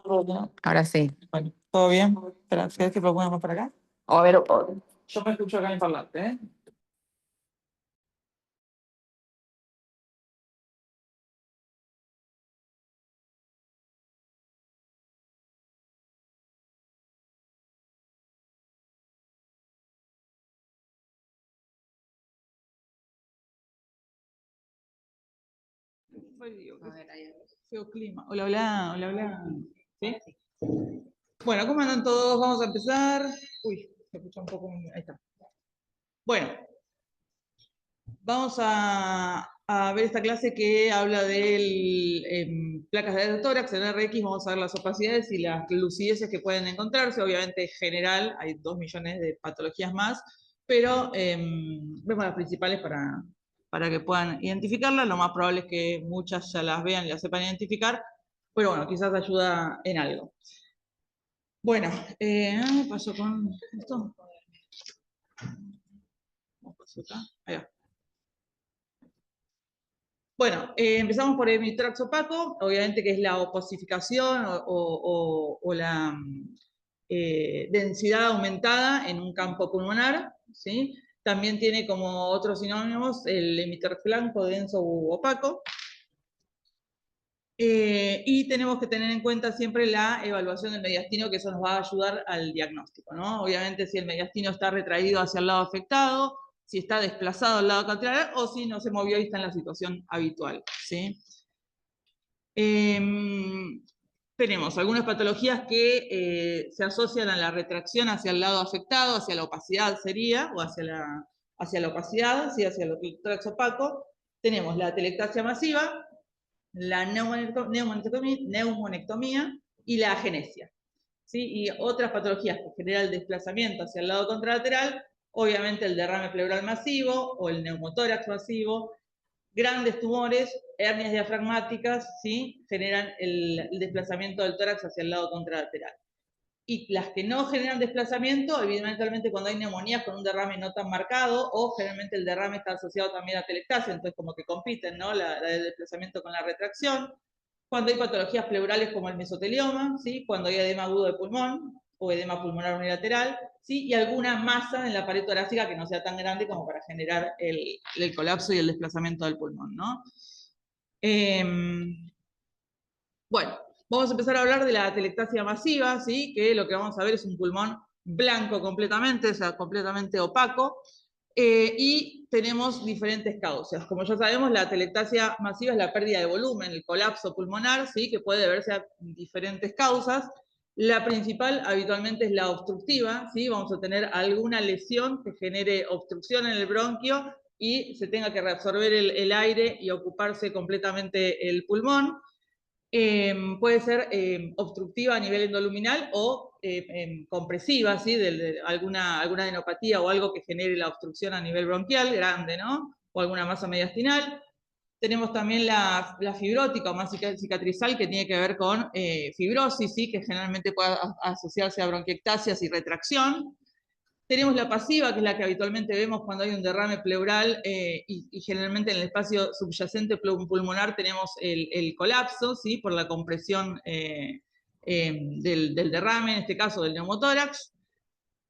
Ahora sí. Bueno, ¿todo bien? Espera, ¿quieres que lo pongamos para acá? O a ver, Yo me escucho acá en parlante, ¿eh? Feo clima. Hola, hola, hola, hola. ¿Sí? Bueno, ¿cómo andan todos? Vamos a empezar. Uy, se escucha un poco. Ahí está. Bueno, vamos a ver esta clase que habla de placas de tórax en RX. Vamos a ver las opacidades y las lucideces que pueden encontrarse. Obviamente, en general, hay 2 millones de patologías más, pero vemos las principales para que puedan identificarlas. Lo más probable es que muchas ya las vean y las sepan identificar, pero bueno, quizás ayuda en algo. Bueno, ¿qué pasó con esto? ¿Cómo pasó acá? Ahí va. Bueno, empezamos por el hemitórax opaco, obviamente que es la opasificación o la densidad aumentada en un campo pulmonar, ¿sí? También tiene como otros sinónimos el hemitórax blanco, denso u opaco. Y tenemos que tener en cuenta siempre la evaluación del mediastino, que eso nos va a ayudar al diagnóstico, ¿no? Obviamente si el mediastino está retraído hacia el lado afectado, si está desplazado al lado contrario o si no se movió y está en la situación habitual, ¿sí? Tenemos algunas patologías que se asocian a la retracción hacia el lado afectado, hacia la opacidad sería, o hacia la opacidad, ¿sí? Hacia el tórax opaco. Tenemos la atelectasia masiva, la neumonectomía y la agenesia, ¿sí? Y otras patologías que generan el desplazamiento hacia el lado contralateral, obviamente el derrame pleural masivo o el neumotórax masivo, grandes tumores, hernias diafragmáticas, ¿sí? Generan el desplazamiento del tórax hacia el lado contralateral. Y las que no generan desplazamiento, evidentemente cuando hay neumonías con un derrame no tan marcado, o generalmente el derrame está asociado también a atelectasia, entonces como que compiten, ¿no? La del desplazamiento con la retracción. Cuando hay patologías pleurales como el mesotelioma, ¿sí? Cuando hay edema agudo de pulmón o edema pulmonar unilateral, ¿sí? Y alguna masa en la pared torácica que no sea tan grande como para generar el colapso y el desplazamiento del pulmón, ¿no? Bueno, vamos a empezar a hablar de la atelectasia masiva, ¿sí? Que lo que vamos a ver es un pulmón blanco completamente, o sea, completamente opaco, y tenemos diferentes causas. Como ya sabemos, la atelectasia masiva es la pérdida de volumen, el colapso pulmonar, ¿sí? Que puede deberse a diferentes causas. La principal habitualmente es la obstructiva, ¿sí? Vamos a tener alguna lesión que genere obstrucción en el bronquio y se tenga que reabsorber el aire y ocuparse completamente el pulmón. Puede ser obstructiva a nivel endoluminal o compresiva, ¿sí? De alguna adenopatía o algo que genere la obstrucción a nivel bronquial grande, ¿no? O alguna masa mediastinal. Tenemos también la fibrótica o más cicatrizal, que tiene que ver con fibrosis, ¿sí? Que generalmente puede asociarse a bronquiectasias y retracción. Tenemos la pasiva, que es la que habitualmente vemos cuando hay un derrame pleural y generalmente en el espacio subyacente pulmonar tenemos el colapso, ¿sí? Por la compresión del derrame, en este caso del neumotórax.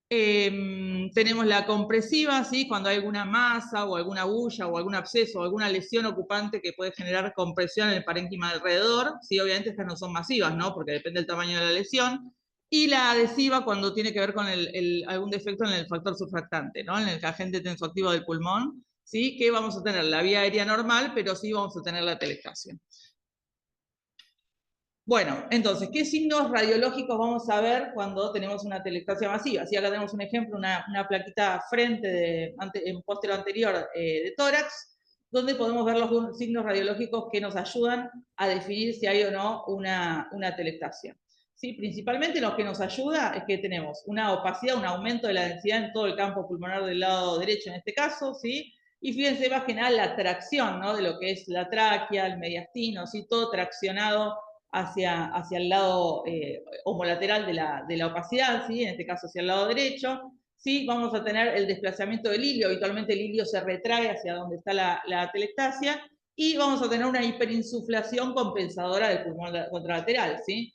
Tenemos la compresiva, ¿sí? Cuando hay alguna masa o alguna bulla o algún absceso o alguna lesión ocupante que puede generar compresión en el parénquima alrededor, ¿sí? Obviamente estas no son masivas, ¿no? Porque depende del tamaño de la lesión. Y la adhesiva cuando tiene que ver con algún defecto en el factor surfactante, ¿no? En el agente tensoactivo del pulmón, ¿sí? Que vamos a tener la vía aérea normal, pero sí vamos a tener la atelectasia. Bueno, entonces, ¿qué signos radiológicos vamos a ver cuando tenemos una atelectasia masiva? Si acá tenemos un ejemplo, una plaquita frente en póstero anterior de tórax, donde podemos ver los signos radiológicos que nos ayudan a definir si hay o no una atelectasia. ¿Sí? Principalmente lo que nos ayuda es que tenemos una opacidad, un aumento de la densidad en todo el campo pulmonar del lado derecho en este caso, ¿sí? Y fíjense más que nada la tracción, ¿no? De lo que es la tráquea, el mediastino, ¿sí? Todo traccionado hacia el lado homolateral de la opacidad, ¿sí? En este caso hacia el lado derecho. ¿Sí? Vamos a tener el desplazamiento del hilio, habitualmente el hilio se retrae hacia donde está la atelectasia, y vamos a tener una hiperinsuflación compensadora del pulmón contralateral, ¿sí?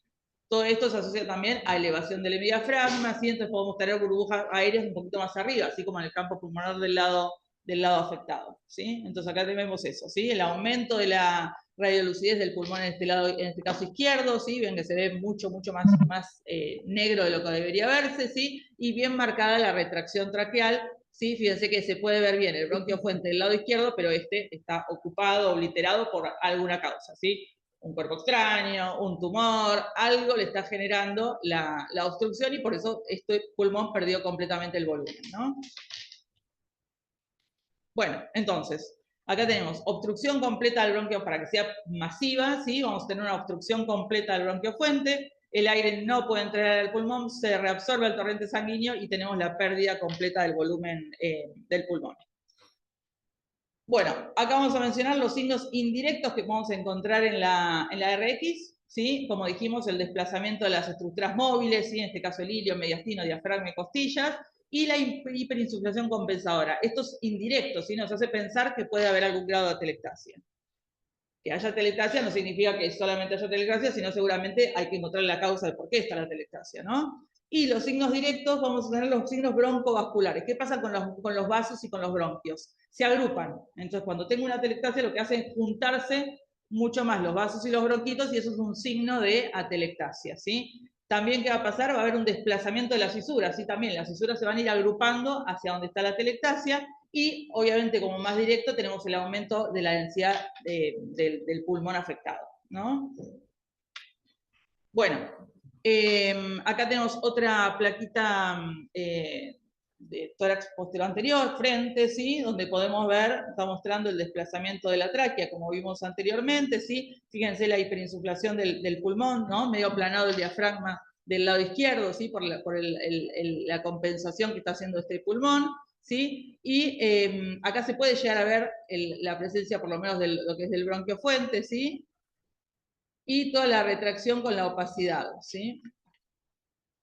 Todo esto se asocia también a elevación del diafragma, ¿sí? Entonces podemos tener burbujas aéreas un poquito más arriba, así como en el campo pulmonar del lado afectado, ¿sí? Entonces acá tenemos eso, ¿sí? El aumento de la radiolucidez del pulmón en este lado, en este caso izquierdo, ¿sí? Ven que se ve mucho más negro de lo que debería verse, ¿sí? Y bien marcada la retracción traqueal, ¿sí? Fíjense que se puede ver bien el bronquio fuente del lado izquierdo, pero este está ocupado, obliterado por alguna causa, ¿sí? Un cuerpo extraño, un tumor, algo le está generando la obstrucción y por eso este pulmón perdió completamente el volumen, ¿no? Bueno, entonces, acá tenemos obstrucción completa del bronquio para que sea masiva, ¿sí? Vamos a tener una obstrucción completa del bronquio fuente, el aire no puede entrar al pulmón, se reabsorbe el torrente sanguíneo y tenemos la pérdida completa del volumen del pulmón. Bueno, acá vamos a mencionar los signos indirectos que podemos encontrar en la RX, ¿sí? Como dijimos, el desplazamiento de las estructuras móviles, ¿sí? En este caso el ilio, mediastino, diafragma y costillas, y la hiperinsuflación compensadora. Estos indirectos, ¿sí? Nos hace pensar que puede haber algún grado de atelectasia. Que haya atelectasia no significa que solamente haya atelectasia, sino seguramente hay que encontrar la causa de por qué está la atelectasia, ¿no? Y los signos directos, vamos a tener los signos broncovasculares. ¿Qué pasa con los vasos y con los bronquios? Se agrupan. Entonces, cuando tengo una atelectasia, lo que hace es juntarse mucho más los vasos y los bronquitos, y eso es un signo de atelectasia, ¿sí? También, ¿qué va a pasar? Va a haber un desplazamiento de las fisuras, ¿sí? También las fisuras se van a ir agrupando hacia donde está la atelectasia, y obviamente, como más directo, tenemos el aumento de la densidad del pulmón afectado, ¿no? Bueno, acá tenemos otra plaquita de tórax posterior anterior, frente, ¿sí? Donde podemos ver, está mostrando el desplazamiento de la tráquea, como vimos anteriormente, ¿sí? Fíjense la hiperinsuflación del pulmón, ¿no? Medio aplanado el diafragma del lado izquierdo, ¿sí? Por la compensación que está haciendo este pulmón, ¿sí? Y acá se puede llegar a ver la presencia, por lo menos, de lo que es del bronquio fuente, ¿sí? Y toda la retracción con la opacidad, ¿sí?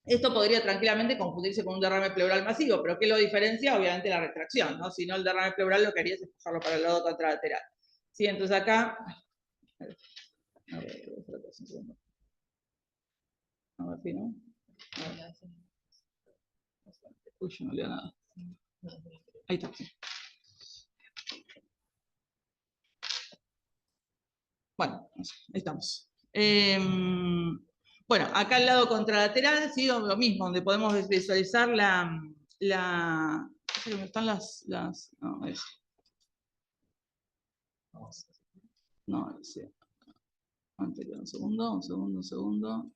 Esto podría tranquilamente confundirse con un derrame pleural masivo, pero ¿qué lo diferencia? Obviamente la retracción, ¿no? Si no, el derrame pleural lo que haría es empujarlo para el lado contralateral. ¿Sí? Entonces acá... A ver, si no... Uy, yo no leo nada. Ahí está. Bueno, ahí estamos. Bueno, acá al lado contralateral, ¿sí? Lo mismo, donde podemos visualizar están no, sí. Anterior, un segundo.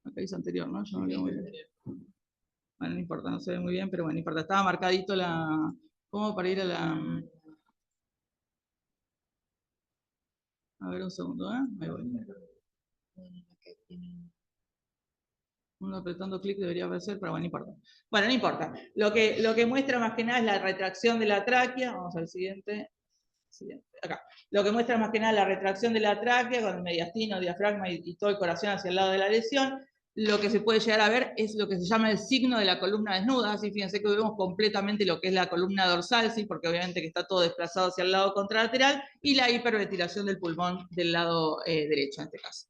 Acá dice anterior, ¿no? Yo no leo muy bien. Bueno, no importa, no se ve muy bien, pero bueno, no importa. Estaba marcadito ¿cómo para ir a la... A ver, un segundo, ¿eh? Ahí voy. Uno apretando clic debería aparecer, pero bueno, no importa. Bueno, no importa. Lo que muestra más que nada es la retracción de la tráquea. Vamos al siguiente. Acá. Lo que muestra más que nada la retracción de la tráquea con el mediastino, diafragma y todo el corazón hacia el lado de la lesión. Lo que se puede llegar a ver es lo que se llama el signo de la columna desnuda. Así, fíjense que vemos completamente lo que es la columna dorsal, ¿sí? Porque obviamente que está todo desplazado hacia el lado contralateral, y la hiperventilación del pulmón del lado derecho en este caso.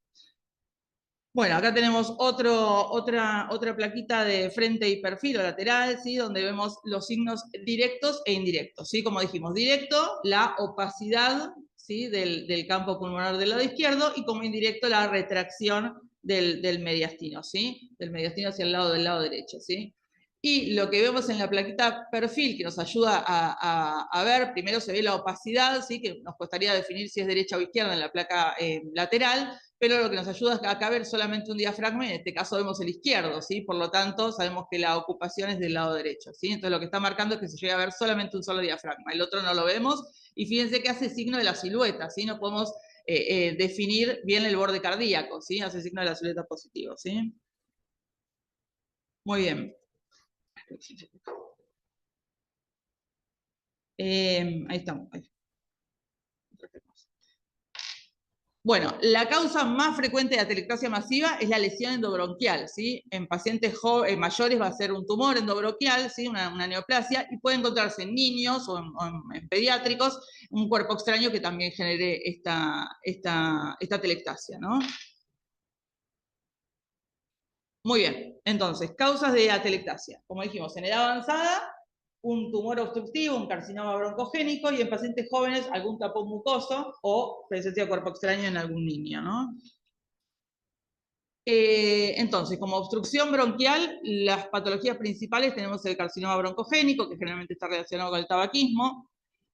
Bueno, acá tenemos otra plaquita de frente y perfil o lateral, ¿sí? Donde vemos los signos directos e indirectos, ¿sí? Como dijimos, directo, la opacidad, ¿sí? del campo pulmonar del lado izquierdo, y como indirecto, la retracción del mediastino, ¿sí? Del mediastino hacia el del lado derecho, ¿sí? Y lo que vemos en la plaquita perfil, que nos ayuda a ver, primero se ve la opacidad, ¿sí? Que nos costaría definir si es derecha o izquierda en la placa lateral, pero lo que nos ayuda es acá ver solamente un diafragma, y en este caso vemos el izquierdo, ¿sí? Por lo tanto, sabemos que la ocupación es del lado derecho, ¿sí? Entonces lo que está marcando es que se llega a ver solamente un solo diafragma, el otro no lo vemos, y fíjense que hace signo de la silueta, ¿sí? No podemos definir bien el borde cardíaco, ¿sí? Hace signo de la silueta positivo, ¿sí? Muy bien. Ahí estamos. Ahí. Bueno, la causa más frecuente de atelectasia masiva es la lesión endobronquial, ¿sí? En pacientes mayores va a ser un tumor endobronquial, ¿sí? Una neoplasia, y puede encontrarse en niños o en pediátricos un cuerpo extraño que también genere esta atelectasia, ¿no? Muy bien, entonces, causas de atelectasia. Como dijimos, en edad avanzada, un tumor obstructivo, un carcinoma broncogénico, y en pacientes jóvenes, algún tapón mucoso o presencia de cuerpo extraño en algún niño, ¿no? Entonces, como obstrucción bronquial, las patologías principales tenemos el carcinoma broncogénico, que generalmente está relacionado con el tabaquismo,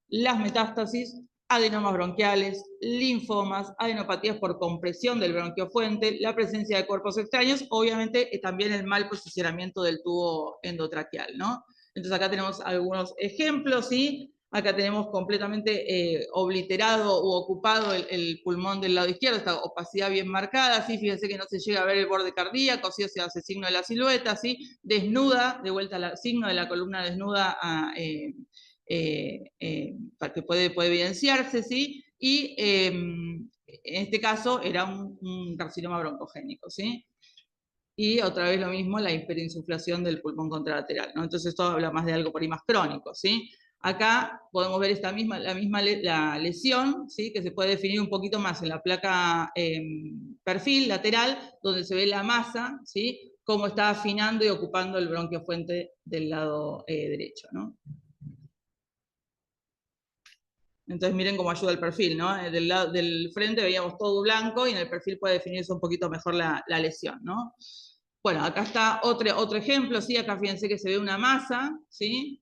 las metástasis, adenomas bronquiales, linfomas, adenopatías por compresión del bronquiofuente, la presencia de cuerpos extraños, obviamente también el mal posicionamiento del tubo endotraqueal, ¿no? Entonces acá tenemos algunos ejemplos, ¿sí? Acá tenemos completamente obliterado u ocupado el pulmón del lado izquierdo, esta opacidad bien marcada, ¿sí? Fíjense que no se llega a ver el borde cardíaco, ¿sí? O sea, hace signo de la silueta, ¿sí? Desnuda, de vuelta al signo de la columna desnuda para que puede evidenciarse, ¿sí? Y en este caso era un carcinoma broncogénico, ¿sí? Y otra vez lo mismo, la hiperinsuflación del pulmón contralateral, ¿no? Entonces esto habla más de algo por ahí más crónico, ¿sí? Acá podemos ver la lesión, ¿sí? Que se puede definir un poquito más en la placa perfil lateral, donde se ve la masa, ¿sí? Cómo está afinando y ocupando el bronquiofuente del lado derecho, ¿no? Entonces miren cómo ayuda el perfil, ¿no? Del frente veíamos todo blanco y en el perfil puede definirse un poquito mejor la lesión, ¿no? Bueno, acá está otro ejemplo, ¿sí? Acá fíjense que se ve una masa, ¿sí?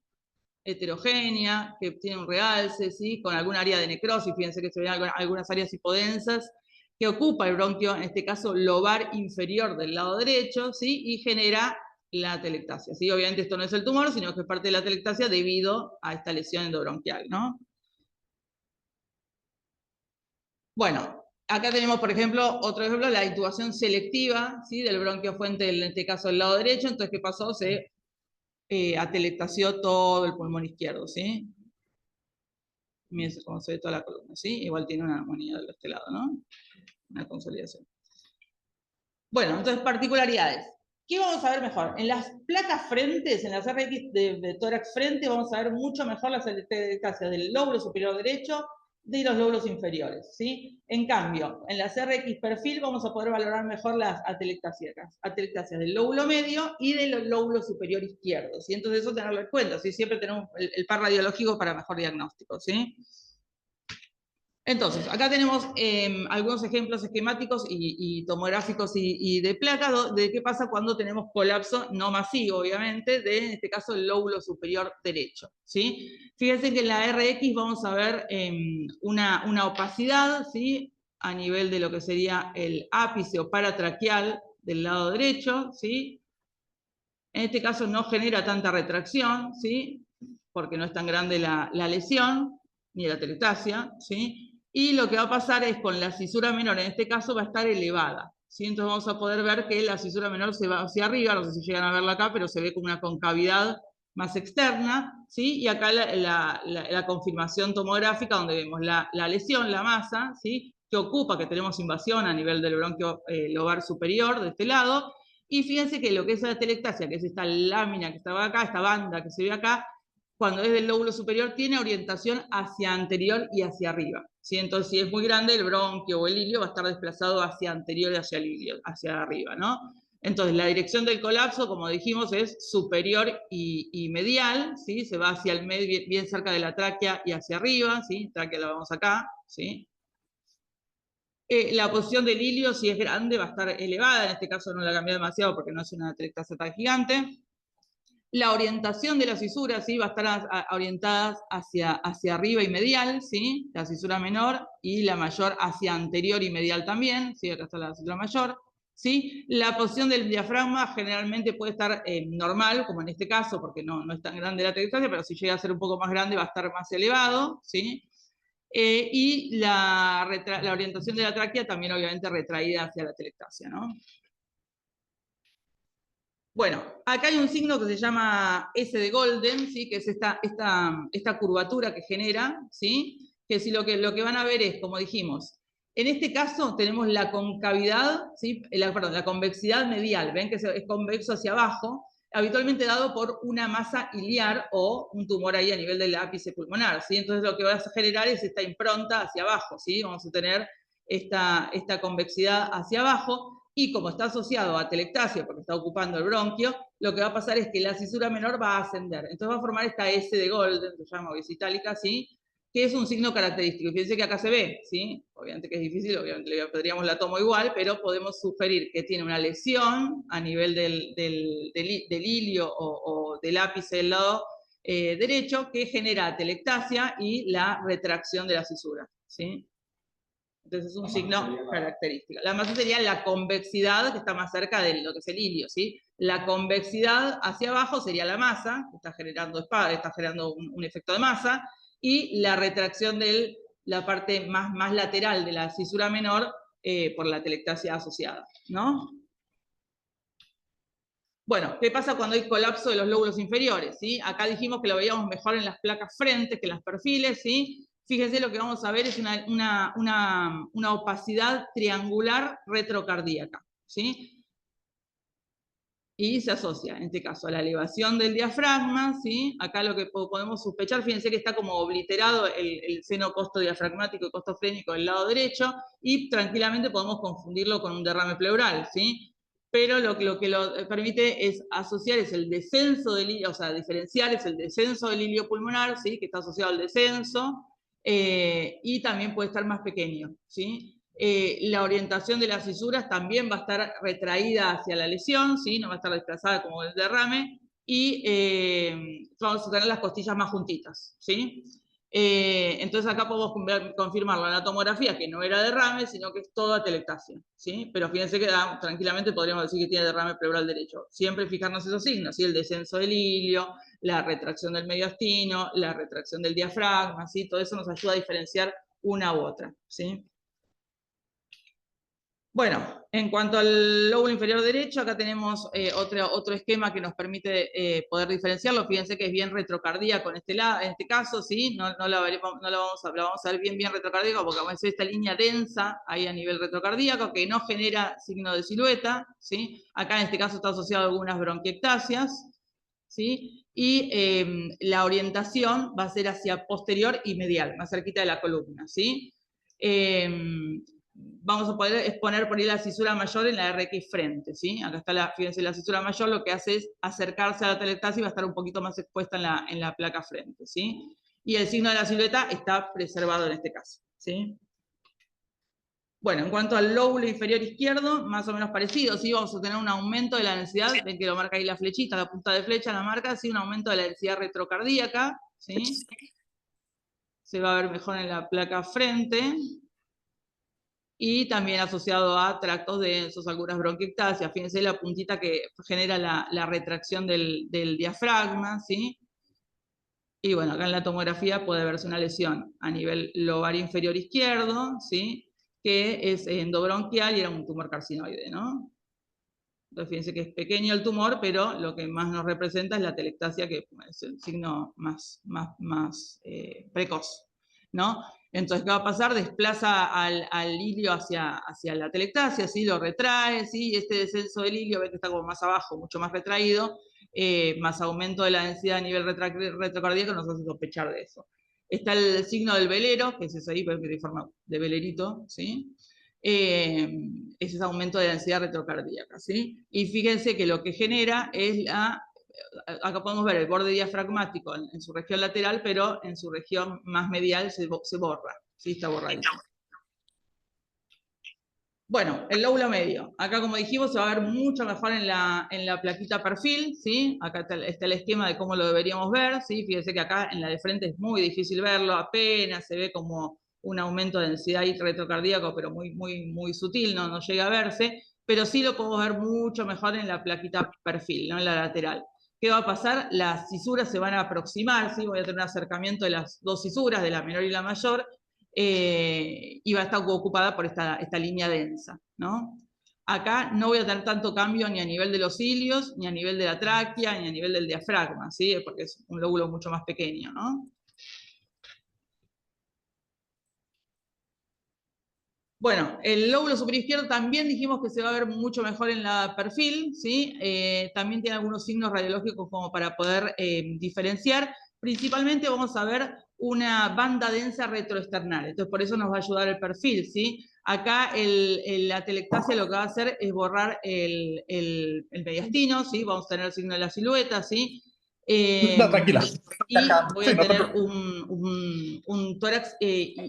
Heterogénea, que tiene un realce, ¿sí? Con algún área de necrosis, fíjense que se ven algunas áreas hipodensas, que ocupa el bronquio, en este caso lobar inferior del lado derecho, ¿sí? Y genera la atelectasia, ¿sí? Obviamente esto no es el tumor, sino que es parte de la atelectasia debido a esta lesión endobronquial, ¿no? Bueno, acá tenemos, por ejemplo, otro ejemplo, la intubación selectiva, ¿sí? Del bronquiofuente, en este caso del lado derecho. Entonces, ¿qué pasó? Se atelectasió todo el pulmón izquierdo, ¿sí? Miren cómo se ve toda la columna, ¿sí? Igual tiene una armonía de este lado, ¿no? Una consolidación. Bueno, entonces, particularidades. ¿Qué vamos a ver mejor? En las placas frentes, en las RX de tórax frente, vamos a ver mucho mejor las atelectasias del lóbulo superior derecho, de los lóbulos inferiores, ¿sí? En cambio, en las RX perfil vamos a poder valorar mejor las atelectasias del lóbulo medio y del lóbulo superior izquierdo, ¿sí? Entonces eso tenerlo en cuenta, ¿sí? Siempre tenemos el par radiológico para mejor diagnóstico, ¿sí? Entonces, acá tenemos algunos ejemplos esquemáticos y tomográficos y de placa de qué pasa cuando tenemos colapso no masivo, obviamente, de, en este caso, el lóbulo superior derecho, ¿sí? Fíjense que en la RX vamos a ver una opacidad, ¿sí? A nivel de lo que sería el ápice o paratraqueal del lado derecho, ¿sí? En este caso no genera tanta retracción, ¿sí? Porque no es tan grande la lesión, ni la atelectasia, ¿sí? Y lo que va a pasar es con la cisura menor, en este caso va a estar elevada, ¿sí? Entonces vamos a poder ver que la cisura menor se va hacia arriba, no sé si llegan a verla acá, pero se ve como una concavidad más externa, ¿sí? Y acá la confirmación tomográfica, donde vemos la lesión, la masa, ¿sí? Que ocupa, que tenemos invasión a nivel del bronquio lobar superior, de este lado, y fíjense que lo que es la atelectasia, que es esta lámina que estaba acá, esta banda que se ve acá, cuando es del lóbulo superior, tiene orientación hacia anterior y hacia arriba, ¿sí? Entonces, si es muy grande, el bronquio o el ilio va a estar desplazado hacia anterior y hacia el ilio, hacia arriba, ¿no? Entonces, la dirección del colapso, como dijimos, es superior y medial, ¿sí? Se va hacia el medio, bien cerca de la tráquea y hacia arriba, ¿sí? Tráquea la vamos acá, ¿sí? La posición del ilio, si es grande, va a estar elevada, en este caso no la cambié demasiado porque no es una atelectasia tan gigante. La orientación de las fisuras, ¿sí? Va a estar orientadas hacia arriba y medial, ¿sí? La fisura menor, y la mayor hacia anterior y medial también, ¿sí? Acá está la fisura mayor, ¿sí? La posición del diafragma generalmente puede estar normal, como en este caso, porque no es tan grande la atelectasia, pero si llega a ser un poco más grande va a estar más elevado, ¿sí? Y la orientación de la tráquea también obviamente retraída hacia la atelectasia, ¿no? Bueno, acá hay un signo que se llama S de Golden, ¿sí? Que es esta curvatura que genera, ¿sí? Que si lo que van a ver es, como dijimos, en este caso tenemos la concavidad, ¿sí? La convexidad medial, ven que es convexo hacia abajo, habitualmente dado por una masa iliar o un tumor ahí a nivel del ápice pulmonar, ¿sí? Entonces lo que va a generar es esta impronta hacia abajo, ¿sí? Vamos a tener esta convexidad hacia abajo. y como está asociado a atelectasia, porque está ocupando el bronquio, lo que va a pasar es que la cisura menor va a ascender. Entonces va a formar esta S de Golden, se llama, o S itálica, ¿sí? Que es un signo característico. Fíjense que acá se ve, ¿sí? Obviamente que es difícil, obviamente le pondríamos la tomo igual, pero podemos sugerir que tiene una lesión a nivel del ilio o del ápice del lado derecho, que genera atelectasia y la retracción de la cisura, ¿sí? Entonces es un signo característico. La masa sería la convexidad, que está más cerca de lo que es el ilio, ¿sí? La convexidad hacia abajo sería la masa, que está generando un efecto de masa, y la retracción de la parte más lateral de la cisura menor por la atelectasia asociada, ¿no? Bueno, ¿qué pasa cuando hay colapso de los lóbulos inferiores? ¿Sí? Acá dijimos que lo veíamos mejor en las placas frentes que en las perfiles, ¿sí? Fíjense, lo que vamos a ver es una opacidad triangular retrocardíaca, ¿sí? Y se asocia, en este caso, a la elevación del diafragma, ¿sí? Acá lo que podemos sospechar, fíjense que está como obliterado el seno costodiafragmático y costofrénico del lado derecho, y tranquilamente podemos confundirlo con un derrame pleural, ¿sí? Pero lo que lo permite es asociar, es el descenso del ilio, o sea, diferenciar es el descenso del ilio pulmonar, ¿sí? Que está asociado al descenso, y también puede estar más pequeño, ¿sí? La orientación de las fisuras también va a estar retraída hacia la lesión, ¿sí? No va a estar desplazada como el derrame, y vamos a tener las costillas más juntitas, ¿sí? Entonces acá podemos confirmarlo en la tomografía, que no era derrame, sino que es toda atelectasia, ¿sí? Pero fíjense que tranquilamente podríamos decir que tiene derrame pleural derecho. Siempre fijarnos esos signos, ¿sí? El descenso del ilio, la retracción del mediastino, la retracción del diafragma, ¿sí? Todo eso nos ayuda a diferenciar una u otra, ¿sí? Bueno, en cuanto al lóbulo inferior derecho, acá tenemos otro esquema que nos permite poder diferenciarlo. Fíjense que es bien retrocardíaco en este caso, ¿sí? No la vamos a ver bien retrocardíaco, porque vamos a hacer esta línea densa ahí a nivel retrocardíaco, que no genera signo de silueta, ¿sí? Acá en este caso está asociado a algunas bronquiectasias, ¿sí? Y la orientación va a ser hacia posterior y medial, más cerquita de la columna, ¿sí? Vamos a poder exponer por ahí la cisura mayor en la RX frente, ¿sí? Acá está, fíjense, la cisura mayor lo que hace es acercarse a la atelectasia y va a estar un poquito más expuesta en la placa frente, ¿sí? Y el signo de la silueta está preservado en este caso, ¿sí? Bueno, en cuanto al lóbulo inferior izquierdo, más o menos parecido, ¿sí? Vamos a tener un aumento de la densidad, ven que lo marca ahí la flechita, la punta de flecha la marca, ¿sí? Un aumento de la densidad retrocardíaca, ¿sí? Se va a ver mejor en la placa frente, y también asociado a tractos densos, algunas bronquiectasias. Fíjense la puntita que genera la retracción del diafragma, ¿sí? Y bueno, acá en la tomografía puede verse una lesión a nivel lobar inferior izquierdo, ¿sí? Que es endobronquial y era un tumor carcinoide, ¿no? Entonces fíjense que es pequeño el tumor, pero lo que más nos representa es la atelectasia, que es el signo más precoz, ¿no? Entonces, ¿qué va a pasar? Desplaza al ilio hacia la atelectasia, ¿sí? Lo retrae, ¿sí? Este descenso del ilio, ve que está como más abajo, mucho más retraído, más aumento de la densidad a nivel retrocardíaco nos hace sospechar de eso. Está el signo del velero, que es ese ahí, pero que tiene forma de velerito, ¿sí? Es ese aumento de densidad retrocardíaca, ¿sí? Y fíjense que lo que genera es acá podemos ver el borde diafragmático en su región lateral, pero en su región más medial se borra, ¿sí? Está borradito. Bueno, el lóbulo medio. Acá, como dijimos, se va a ver mucho mejor en la plaquita perfil, ¿sí? Acá está el esquema de cómo lo deberíamos ver, ¿sí? Fíjense que acá en la de frente es muy difícil verlo, apenas se ve como un aumento de densidad retrocardíaco, pero muy sutil, no llega a verse, pero sí lo podemos ver mucho mejor en la plaquita perfil, no en la lateral. ¿Qué va a pasar? Las cisuras se van a aproximar, ¿sí? Voy a tener un acercamiento de las dos cisuras, de la menor y la mayor, y va a estar ocupada por esta línea densa, ¿no? Acá no voy a tener tanto cambio ni a nivel de los cilios, ni a nivel de la tráquea, ni a nivel del diafragma, ¿sí? Porque es un lóbulo mucho más pequeño, ¿no? Bueno, el lóbulo superior izquierdo también dijimos que se va a ver mucho mejor en la perfil, ¿sí? También tiene algunos signos radiológicos como para poder diferenciar. Principalmente vamos a ver una banda densa retroesternal. Entonces, por eso nos va a ayudar el perfil, ¿sí? Acá la atelectasia lo que va a hacer es borrar el mediastino, ¿sí? Vamos a tener el signo de la silueta, ¿sí? No, tranquila. Y voy Sí, a no te tener preocupes. un tórax,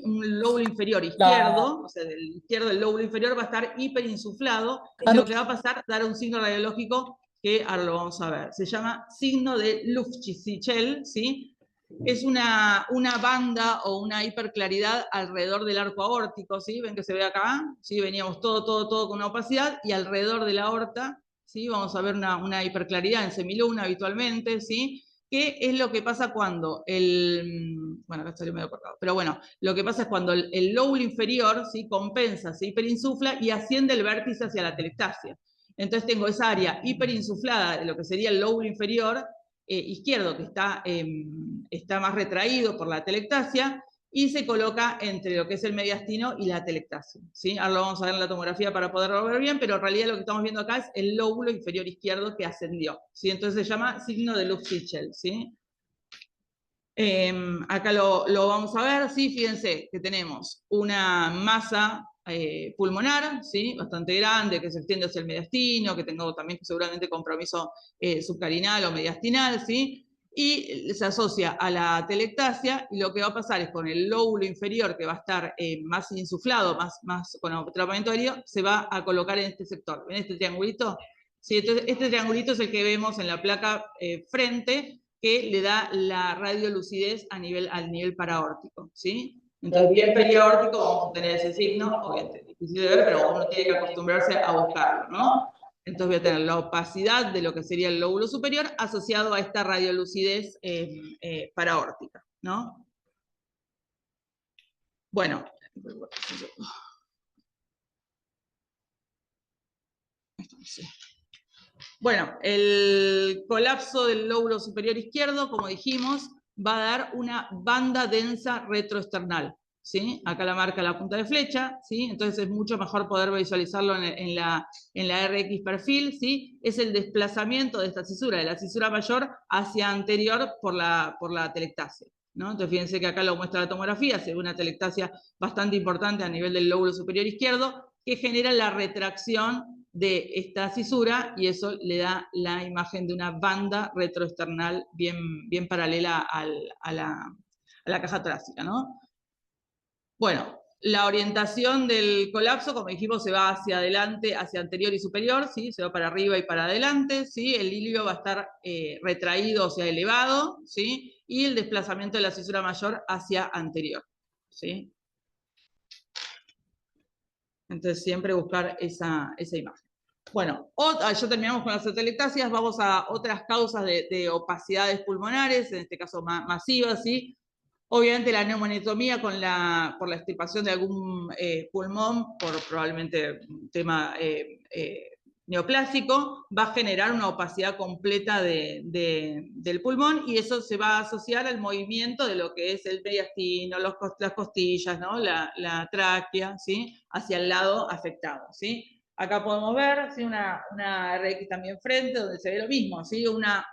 un lóbulo inferior La... izquierdo, o sea, del izquierdo el lóbulo inferior va a estar hiperinsuflado, y Ah, no. lo que va a pasar, dar un signo radiológico que ahora lo vamos a ver. Se llama signo de Lufschitzel, ¿sí? Es una banda o una hiperclaridad alrededor del arco aórtico, ¿sí? Ven que se ve acá, ¿sí? Veníamos todo con una opacidad, y alrededor de la aorta, ¿sí? Vamos a ver una hiperclaridad en semiluna habitualmente, ¿sí? ¿Qué es lo que pasa cuando bueno, acá salió medio cortado, pero bueno, lo que pasa es cuando el lóbulo inferior, ¿sí? Compensa, se hiperinsufla y asciende el vértice hacia la atelectasia. Entonces tengo esa área hiperinsuflada de lo que sería el lóbulo inferior izquierdo, que está más retraído por la atelectasia, y se coloca entre lo que es el mediastino y la atelectasia, ¿sí? Ahora lo vamos a ver en la tomografía para poderlo ver bien, pero en realidad lo que estamos viendo acá es el lóbulo inferior izquierdo que ascendió, ¿sí? Entonces se llama signo de Lufschitzel, ¿sí? Acá lo vamos a ver, ¿sí? Fíjense que tenemos una masa pulmonar, ¿sí? Bastante grande, que se extiende hacia el mediastino, que tengo también seguramente compromiso subcarinal o mediastinal, ¿sí? Y se asocia a la atelectasia, y lo que va a pasar es con el lóbulo inferior, que va a estar más insuflado, más con atrapamiento aéreo, se va a colocar en este sector. ¿Ven este triangulito? Sí, entonces este triangulito es el que vemos en la placa frente, que le da la radiolucidez al nivel paraórtico, ¿sí? Entonces, bien periaórtico vamos a tener ese signo, obviamente difícil de ver, pero uno tiene que acostumbrarse a buscarlo, ¿no? Entonces voy a tener la opacidad de lo que sería el lóbulo superior asociado a esta radiolucidez paraórtica, ¿no? Bueno, bueno, el colapso del lóbulo superior izquierdo, como dijimos, va a dar una banda densa retroesternal, ¿sí? Acá la marca la punta de flecha, ¿sí? Entonces es mucho mejor poder visualizarlo en la RX perfil, ¿sí? Es el desplazamiento de esta cisura, de la cisura mayor hacia anterior por la atelectasia, ¿no? Entonces fíjense que acá lo muestra la tomografía, se ve una atelectasia bastante importante a nivel del lóbulo superior izquierdo, que genera la retracción de esta cisura, y eso le da la imagen de una banda retroesternal bien paralela a la caja torácica, ¿no? Bueno, la orientación del colapso, como dijimos, se va hacia adelante, hacia anterior y superior, ¿sí? Se va para arriba y para adelante, ¿sí? El ilio va a estar retraído, o sea, elevado, ¿sí? Y el desplazamiento de la cisura mayor hacia anterior, ¿sí? Entonces siempre buscar esa imagen. Bueno, ya terminamos con las atelectasias, vamos a otras causas de opacidades pulmonares, en este caso masivas, ¿sí? Obviamente la neumonetomía por la extirpación de algún pulmón, por probablemente un tema neoplásico, va a generar una opacidad completa del pulmón, y eso se va a asociar al movimiento de lo que es el mediastino, las costillas, ¿no? la tráquea, ¿sí? Hacia el lado afectado, ¿sí? Acá podemos ver, ¿sí? una RX también frente, donde se ve lo mismo, ¿sí? una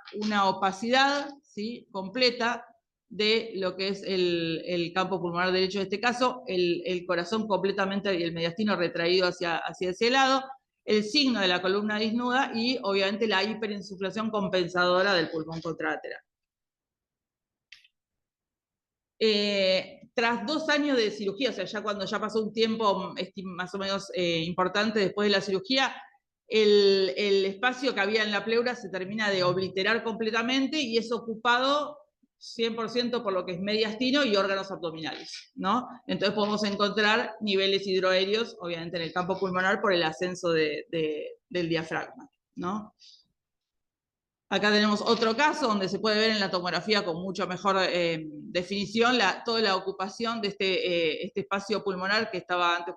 opacidad, ¿sí? Completa de lo que es el campo pulmonar derecho, en este caso, el corazón completamente y el mediastino retraído hacia ese lado, el signo de la columna disnuda y obviamente la hiperinsuflación compensadora del pulmón contralateral. Tras 2 años de cirugía, o sea, ya cuando ya pasó un tiempo más o menos importante después de la cirugía, el espacio que había en la pleura se termina de obliterar completamente y es ocupado 100% por lo que es mediastino y órganos abdominales, ¿no? Entonces podemos encontrar niveles hidroaéreos, obviamente en el campo pulmonar, por el ascenso del diafragma, ¿no? Acá tenemos otro caso donde se puede ver en la tomografía con mucho mejor definición toda la ocupación de este espacio pulmonar que estaba antes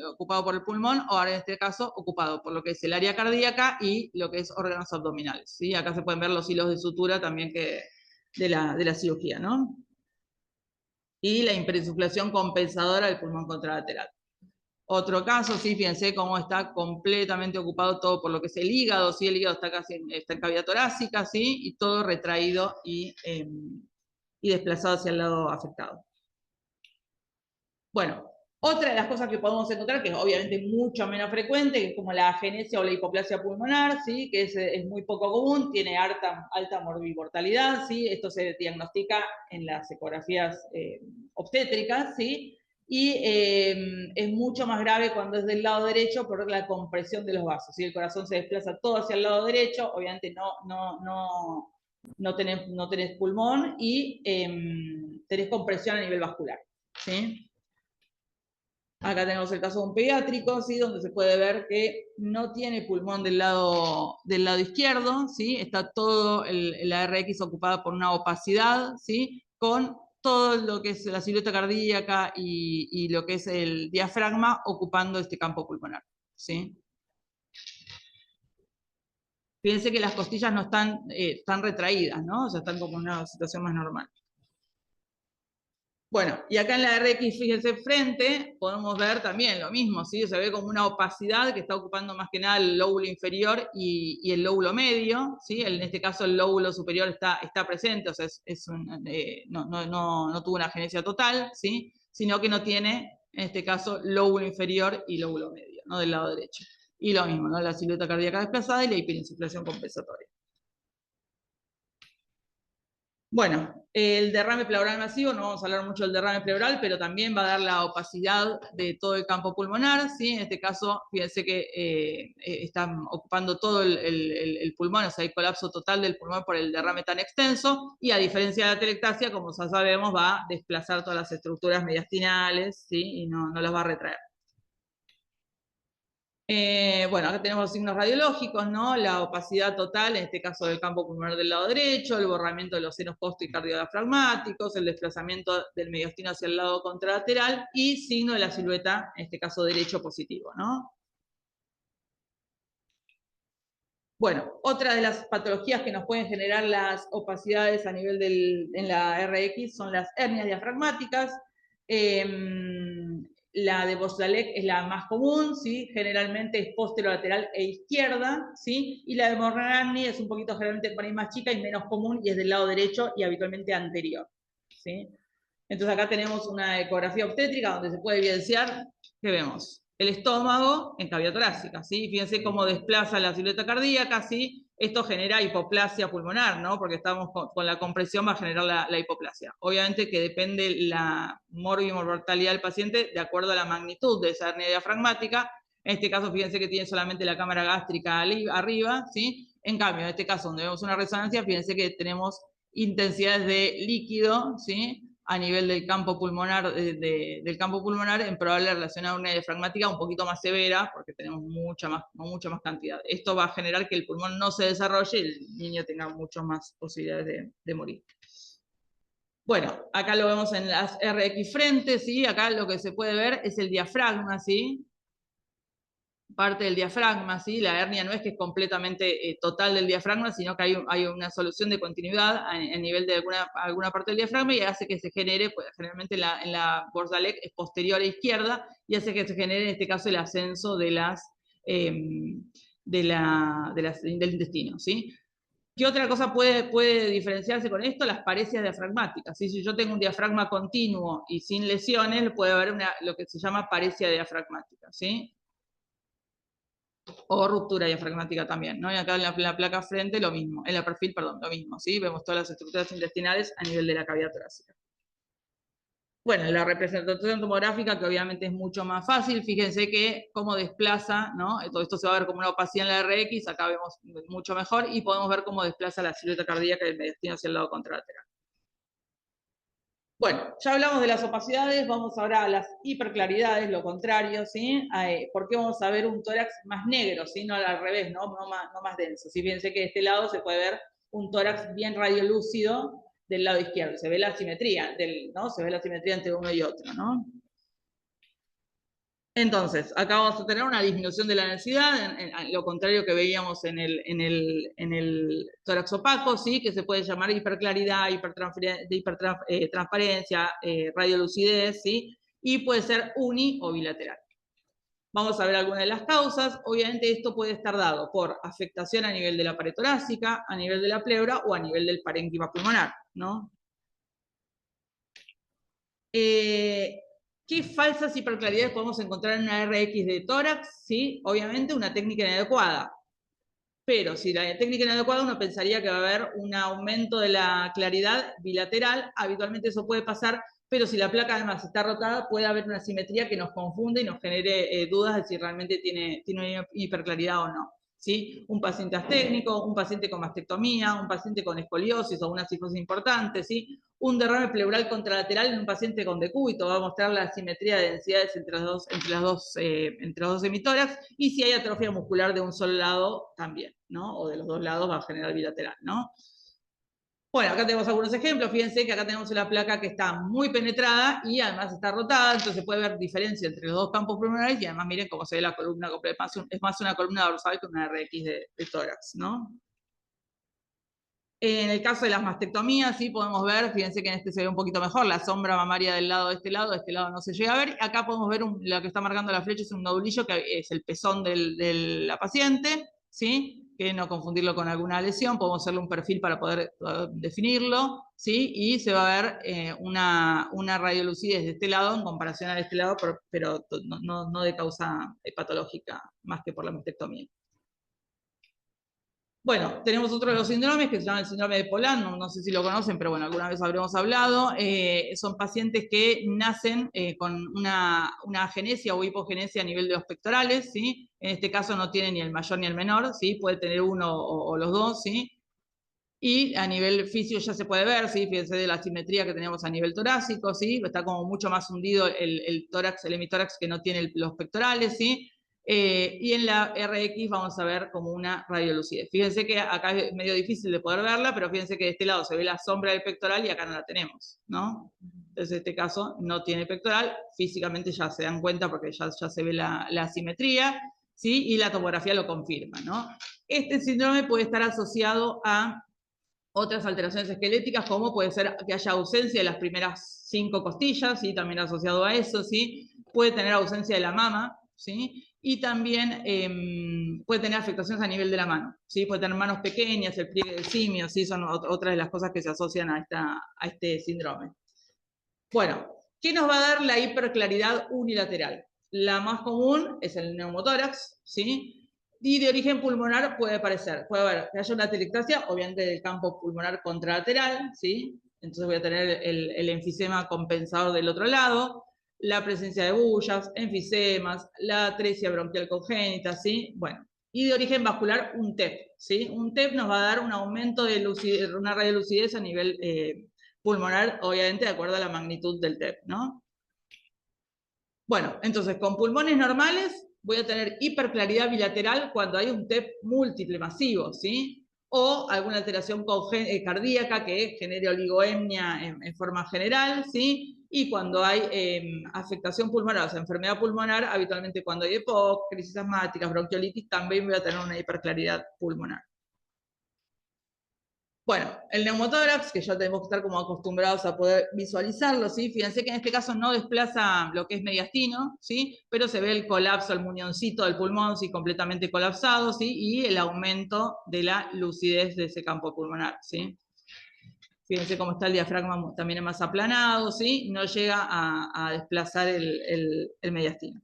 ocupado por el pulmón, o ahora en este caso ocupado por lo que es el área cardíaca y lo que es órganos abdominales, ¿sí? Acá se pueden ver los hilos de sutura también de la cirugía, ¿no? Y la hiperinsuflación compensadora del pulmón contralateral. Otro caso, sí, fíjense cómo está completamente ocupado todo por lo que es el hígado, sí, el hígado está casi está en cavidad torácica, sí, y todo retraído y y desplazado hacia el lado afectado. Bueno, otra de las cosas que podemos encontrar, que es obviamente mucho menos frecuente, que es como la agenesia o la hipoplasia pulmonar, ¿sí? Que es muy poco común, tiene alta morbimortalidad, ¿sí? Esto se diagnostica en las ecografías obstétricas, ¿sí? Y es mucho más grave cuando es del lado derecho por la compresión de los vasos. ¿Sí? El corazón se desplaza todo hacia el lado derecho, obviamente no tenés pulmón y tenés compresión a nivel vascular. ¿Sí? Acá tenemos el caso de un pediátrico, ¿sí? Donde se puede ver que no tiene pulmón del lado izquierdo, ¿sí? Está todo la RX ocupada por una opacidad, ¿sí? Con todo lo que es la silueta cardíaca y lo que es el diafragma ocupando este campo pulmonar, ¿sí? Fíjense que las costillas no están retraídas, ¿no? O sea, están como en una situación más normal. Bueno, y acá en la RX, fíjense, frente, podemos ver también lo mismo, ¿sí? Se ve como una opacidad que está ocupando más que nada el lóbulo inferior y el lóbulo medio, ¿sí? En este caso el lóbulo superior está presente, o sea, no tuvo una agenesia total, ¿sí? Sino que no tiene, en este caso, lóbulo inferior y lóbulo medio, ¿no? Del lado derecho. Y lo mismo, ¿no? La silueta cardíaca desplazada y la hiperinsuflación compensatoria. Bueno, el derrame pleural masivo, no vamos a hablar mucho del derrame pleural, pero también va a dar la opacidad de todo el campo pulmonar, ¿sí? En este caso, fíjense que están ocupando todo el pulmón, o sea, hay colapso total del pulmón por el derrame tan extenso, y a diferencia de la atelectasia, como ya sabemos, va a desplazar todas las estructuras mediastinales, ¿sí? Y no las va a retraer. Bueno, acá tenemos signos radiológicos, ¿no? La opacidad total, en este caso del campo pulmonar del lado derecho, el borramiento de los senos costo y cardiodiafragmáticos, el desplazamiento del mediastino hacia el lado contralateral y signo de la silueta, en este caso derecho positivo, ¿no? Bueno, otra de las patologías que nos pueden generar las opacidades a nivel en la RX son las hernias diafragmáticas. La de Boslalek es la más común, ¿sí? Generalmente es posterolateral e izquierda, ¿sí? Y la de Morgagni es un poquito generalmente por ahí más chica y menos común y es del lado derecho y habitualmente anterior, ¿sí? Entonces acá tenemos una ecografía obstétrica donde se puede evidenciar, ¿qué vemos? El estómago en cavidad torácica, ¿sí? Fíjense cómo desplaza la silueta cardíaca, ¿sí? Esto genera hipoplasia pulmonar, ¿no? Porque estamos con la compresión va a generar la hipoplasia. Obviamente que depende la morbimortalidad del paciente de acuerdo a la magnitud de esa hernia diafragmática. En este caso, fíjense que tiene solamente la cámara gástrica arriba, ¿sí? En cambio, en este caso, donde vemos una resonancia, fíjense que tenemos intensidades de líquido, ¿sí? A nivel del campo pulmonar, del campo pulmonar en probable relación a una diafragmática un poquito más severa, porque tenemos mucha más cantidad. Esto va a generar que el pulmón no se desarrolle y el niño tenga muchas más posibilidades de morir. Bueno, acá lo vemos en las RX frente, ¿sí? Acá lo que se puede ver es el diafragma, ¿sí? Parte del diafragma, ¿sí? La hernia no es que es completamente total del diafragma, sino que hay una solución de continuidad a nivel de alguna parte del diafragma y hace que se genere, pues generalmente en la Boslalek es posterior a izquierda, y hace que se genere en este caso el ascenso del intestino, ¿sí? ¿Qué otra cosa puede diferenciarse con esto? Las paresias diafragmáticas, ¿sí? Si yo tengo un diafragma continuo y sin lesiones, puede haber lo que se llama paresia diafragmática, ¿sí? O ruptura diafragmática también, ¿no? Y acá en la placa frente lo mismo, en la perfil, perdón, lo mismo, ¿sí? Vemos todas las estructuras intestinales a nivel de la cavidad torácica. Bueno, la representación tomográfica, que obviamente es mucho más fácil, fíjense que cómo desplaza, ¿no? Todo esto se va a ver como una opacidad en la RX, acá vemos mucho mejor, y podemos ver cómo desplaza la silueta cardíaca del mediastino hacia el lado contralateral. Bueno, ya hablamos de las opacidades, vamos ahora a las hiperclaridades, lo contrario, ¿sí? ¿Por qué vamos a ver un tórax más negro, ¿sí? No al revés, no más denso. ¿Sí? Fíjense que de este lado se puede ver un tórax bien radiolúcido del lado izquierdo. Se ve la simetría, ¿no? Se ve la simetría entre uno y otro, ¿no? Entonces, acá vamos a tener una disminución de la densidad, en lo contrario que veíamos en el tórax opaco, ¿sí? Que se puede llamar hiperclaridad, hipertransparencia, radiolucidez, ¿sí? Y puede ser uni o bilateral. Vamos a ver algunas de las causas. Obviamente esto puede estar dado por afectación a nivel de la pared torácica, a nivel de la pleura o a nivel del parénquima pulmonar, ¿no? ¿Qué falsas hiperclaridades podemos encontrar en una RX de tórax? ¿Sí? Obviamente una técnica inadecuada. Pero si la técnica inadecuada, uno pensaría que va a haber un aumento de la claridad bilateral. Habitualmente eso puede pasar, pero si la placa además está rotada, puede haber una simetría que nos confunde y nos genere dudas de si realmente tiene una hiperclaridad o no. ¿Sí? Un paciente astécnico, un paciente con mastectomía, un paciente con escoliosis o una cifosis importante, ¿sí? Un derrame pleural contralateral en un paciente con decúbito va a mostrar la simetría de densidades entre los dos hemitórax, y si hay atrofia muscular de un solo lado también, ¿no? O de los dos lados va a generar bilateral, ¿no? Bueno, acá tenemos algunos ejemplos. Fíjense que acá tenemos una placa que está muy penetrada y además está rotada, entonces se puede ver diferencia entre los dos campos pulmonares, y además miren cómo se ve la columna completa. Es más una columna dorsal que una RX de tórax, ¿no? En el caso de las mastectomías, sí podemos ver, fíjense que en este se ve un poquito mejor, la sombra mamaria del lado de este lado no se llega a ver. Acá podemos ver lo que está marcando la flecha es un nodulillo que es el pezón de la paciente, ¿sí? Que no confundirlo con alguna lesión, podemos hacerle un perfil para poder definirlo, ¿sí? Y se va a ver una radiolucidez de este lado en comparación a este lado, pero no de causa patológica, más que por la mastectomía. Bueno, tenemos otro de los síndromes que se llama el síndrome de Poland, no sé si lo conocen, pero bueno, alguna vez habremos hablado. Son pacientes que nacen con una agenesia o hipogenesia a nivel de los pectorales, ¿sí? En este caso no tiene ni el mayor ni el menor, ¿sí? Puede tener uno o los dos, ¿sí? Y a nivel fisio ya se puede ver, ¿sí? Fíjense de la simetría que tenemos a nivel torácico, ¿sí? Está como mucho más hundido el tórax, el hemitórax que no tiene los pectorales, ¿sí? Y en la RX vamos a ver como una radiolucidez. Fíjense que acá es medio difícil de poder verla, pero fíjense que de este lado se ve la sombra del pectoral y acá no la tenemos, ¿no? Entonces en este caso no tiene pectoral, físicamente ya se dan cuenta porque ya se ve la simetría, ¿sí? Y la tomografía lo confirma, ¿no? Este síndrome puede estar asociado a otras alteraciones esqueléticas, como puede ser que haya ausencia de las primeras 5 costillas, ¿sí? También asociado a eso, ¿sí? Puede tener ausencia de la mama, ¿sí? Y también puede tener afectaciones a nivel de la mano, ¿sí? Puede tener manos pequeñas, el pliegue del simio, ¿sí? Son otras de las cosas que se asocian a este síndrome. Bueno, ¿qué nos va a dar la hiperclaridad unilateral? La más común es el neumotórax, ¿sí? Y de origen pulmonar puede haber que haya una atelectasia, obviamente del campo pulmonar contralateral, ¿sí? Entonces voy a tener el enfisema compensador del otro lado, la presencia de bullas, enfisemas, la atresia bronquial congénita, ¿sí? Bueno, y de origen vascular un TEP, ¿sí? Un TEP nos va a dar un aumento de lucidez, una radiolucidez a nivel pulmonar, obviamente de acuerdo a la magnitud del TEP, ¿no? Bueno, entonces con pulmones normales voy a tener hiperclaridad bilateral cuando hay un TEP múltiple masivo, ¿sí? O alguna alteración cardíaca que genere oligoemia en forma general, ¿sí? Y cuando hay afectación pulmonar, o sea, enfermedad pulmonar, habitualmente cuando hay EPOC, crisis asmáticas, bronquiolitis, también voy a tener una hiperclaridad pulmonar. Bueno, el neumotórax, que ya tenemos que estar como acostumbrados a poder visualizarlo, ¿sí? Fíjense que en este caso no desplaza lo que es mediastino, ¿sí? Pero se ve el colapso, el muñoncito del pulmón, ¿sí? Completamente colapsado, ¿sí? Y el aumento de la lucidez de ese campo pulmonar, ¿sí? Fíjense cómo está el diafragma también más aplanado, ¿sí? No llega a desplazar el mediastino.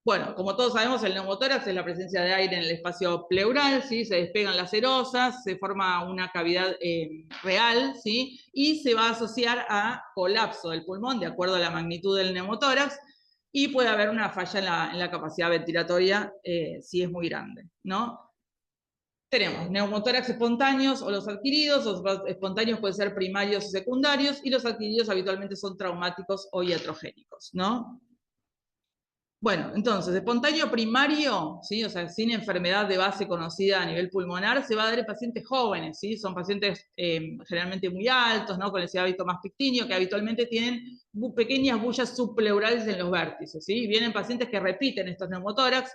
Bueno, como todos sabemos, el neumotórax es la presencia de aire en el espacio pleural, ¿sí? Se despegan las serosas, se forma una cavidad real, ¿sí? Y se va a asociar a colapso del pulmón de acuerdo a la magnitud del neumotórax, y puede haber una falla en la capacidad ventilatoria si es muy grande, ¿no? Tenemos neumotórax espontáneos o los adquiridos. Los espontáneos pueden ser primarios o secundarios, y los adquiridos habitualmente son traumáticos o iatrogénicos, ¿no? Bueno, entonces, espontáneo primario, ¿sí? O sea, sin enfermedad de base conocida a nivel pulmonar, se va a dar en pacientes jóvenes, ¿sí? Son pacientes generalmente muy altos, ¿no? Con ese hábito más pectíneo, que habitualmente tienen pequeñas bullas subpleurales en los vértices, ¿sí? Vienen pacientes que repiten estos neumotórax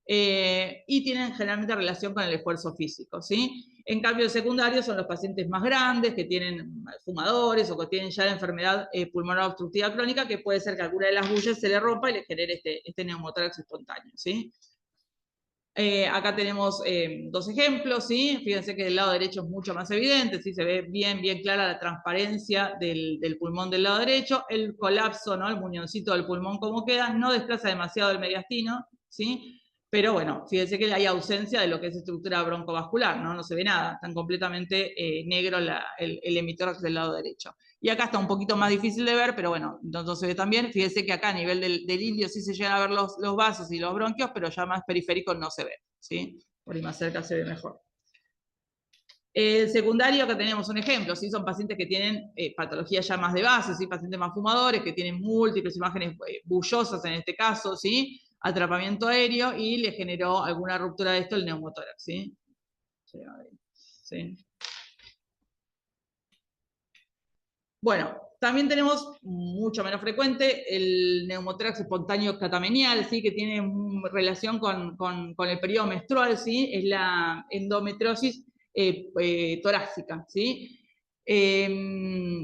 y tienen generalmente relación con el esfuerzo físico, ¿sí? En cambio, el secundario son los pacientes más grandes, que tienen fumadores o que tienen ya la enfermedad pulmonar obstructiva crónica, que puede ser que alguna de las bullas se le rompa y le genere este neumotórax espontáneo, ¿sí? Acá tenemos dos ejemplos, ¿sí? Fíjense que del lado derecho es mucho más evidente, ¿sí? Se ve bien clara la transparencia del pulmón del lado derecho, el colapso, ¿no? El muñoncito del pulmón como queda, no desplaza demasiado el mediastino, ¿sí? Pero bueno, fíjense que hay ausencia de lo que es estructura broncovascular, ¿no? No se ve nada, están completamente negro el emitórax del lado derecho. Y acá está un poquito más difícil de ver, pero bueno, no se ve tan bien. Fíjense que acá a nivel del ilio sí se llegan a ver los vasos y los bronquios, pero ya más periférico no se ve, ¿sí? Por ahí más cerca se ve mejor. El secundario, acá tenemos un ejemplo, ¿sí? Son pacientes que tienen patologías ya más de base, ¿sí? Pacientes más fumadores, que tienen múltiples imágenes bullosas en este caso, ¿sí? Atrapamiento aéreo, y le generó alguna ruptura de esto el neumotórax, ¿sí? ¿Sí? Bueno, también tenemos, mucho menos frecuente, el neumotórax espontáneo catamenial, ¿sí? Que tiene relación con el periodo menstrual, ¿sí? Es la endometriosis torácica, ¿sí?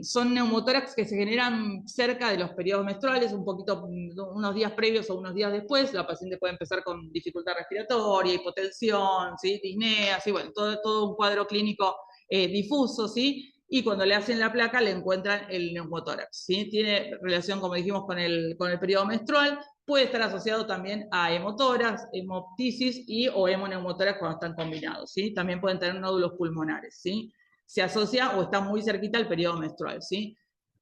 Son neumotórax que se generan cerca de los periodos menstruales, un poquito, unos días previos o unos días después. La paciente puede empezar con dificultad respiratoria, hipotensión, ¿sí? Disnea, ¿sí? Bueno, todo un cuadro clínico difuso, ¿sí? Y cuando le hacen la placa le encuentran el neumotórax, ¿sí? Tiene relación, como dijimos, con el periodo menstrual, puede estar asociado también a hemotórax, hemoptisis o hemoneumotórax cuando están combinados, ¿sí? También pueden tener nódulos pulmonares, ¿sí? Se asocia o está muy cerquita al periodo menstrual, ¿sí?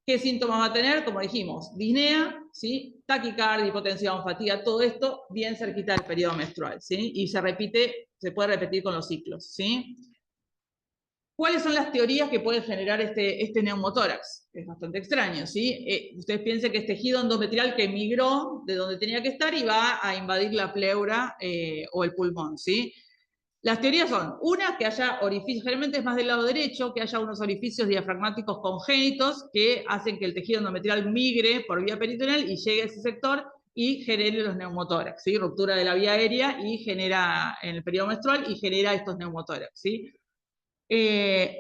¿Qué síntomas va a tener? Como dijimos, disnea, ¿sí? Taquicardia, hipotensión, fatiga, todo esto bien cerquita del periodo menstrual, ¿sí? Y se puede repetir con los ciclos, ¿sí? ¿Cuáles son las teorías que pueden generar este neumotórax? Es bastante extraño, ¿sí? Ustedes piensen que es tejido endometrial que migró de donde tenía que estar y va a invadir la pleura o el pulmón, ¿sí? Las teorías son, una, que haya orificios, generalmente es más del lado derecho, que haya unos orificios diafragmáticos congénitos que hacen que el tejido endometrial migre por vía peritoneal y llegue a ese sector y genere los neumotórax, ¿sí? Ruptura de la vía aérea y genera en el periodo menstrual y genera estos neumotórax, ¿sí?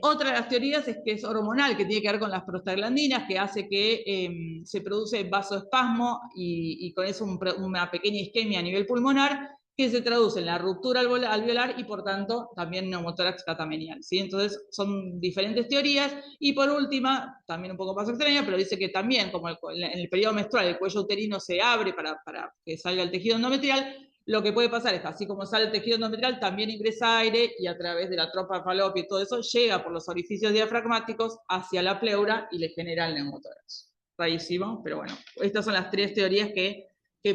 Otra de las teorías es que es hormonal, que tiene que ver con las prostaglandinas, que hace que se produce vasoespasmo y con eso una pequeña isquemia a nivel pulmonar, que se traduce en la ruptura alveolar y por tanto también neumotórax catamenial, ¿sí? Entonces son diferentes teorías. Y por última, también un poco más extraña, pero dice que también, como en el periodo menstrual el cuello uterino se abre para que salga el tejido endometrial, lo que puede pasar es que así como sale el tejido endometrial, también ingresa aire y a través de la trompa falopia y todo eso llega por los orificios diafragmáticos hacia la pleura y le genera el neumotórax. Rarísimo, pero bueno, estas son las tres teorías que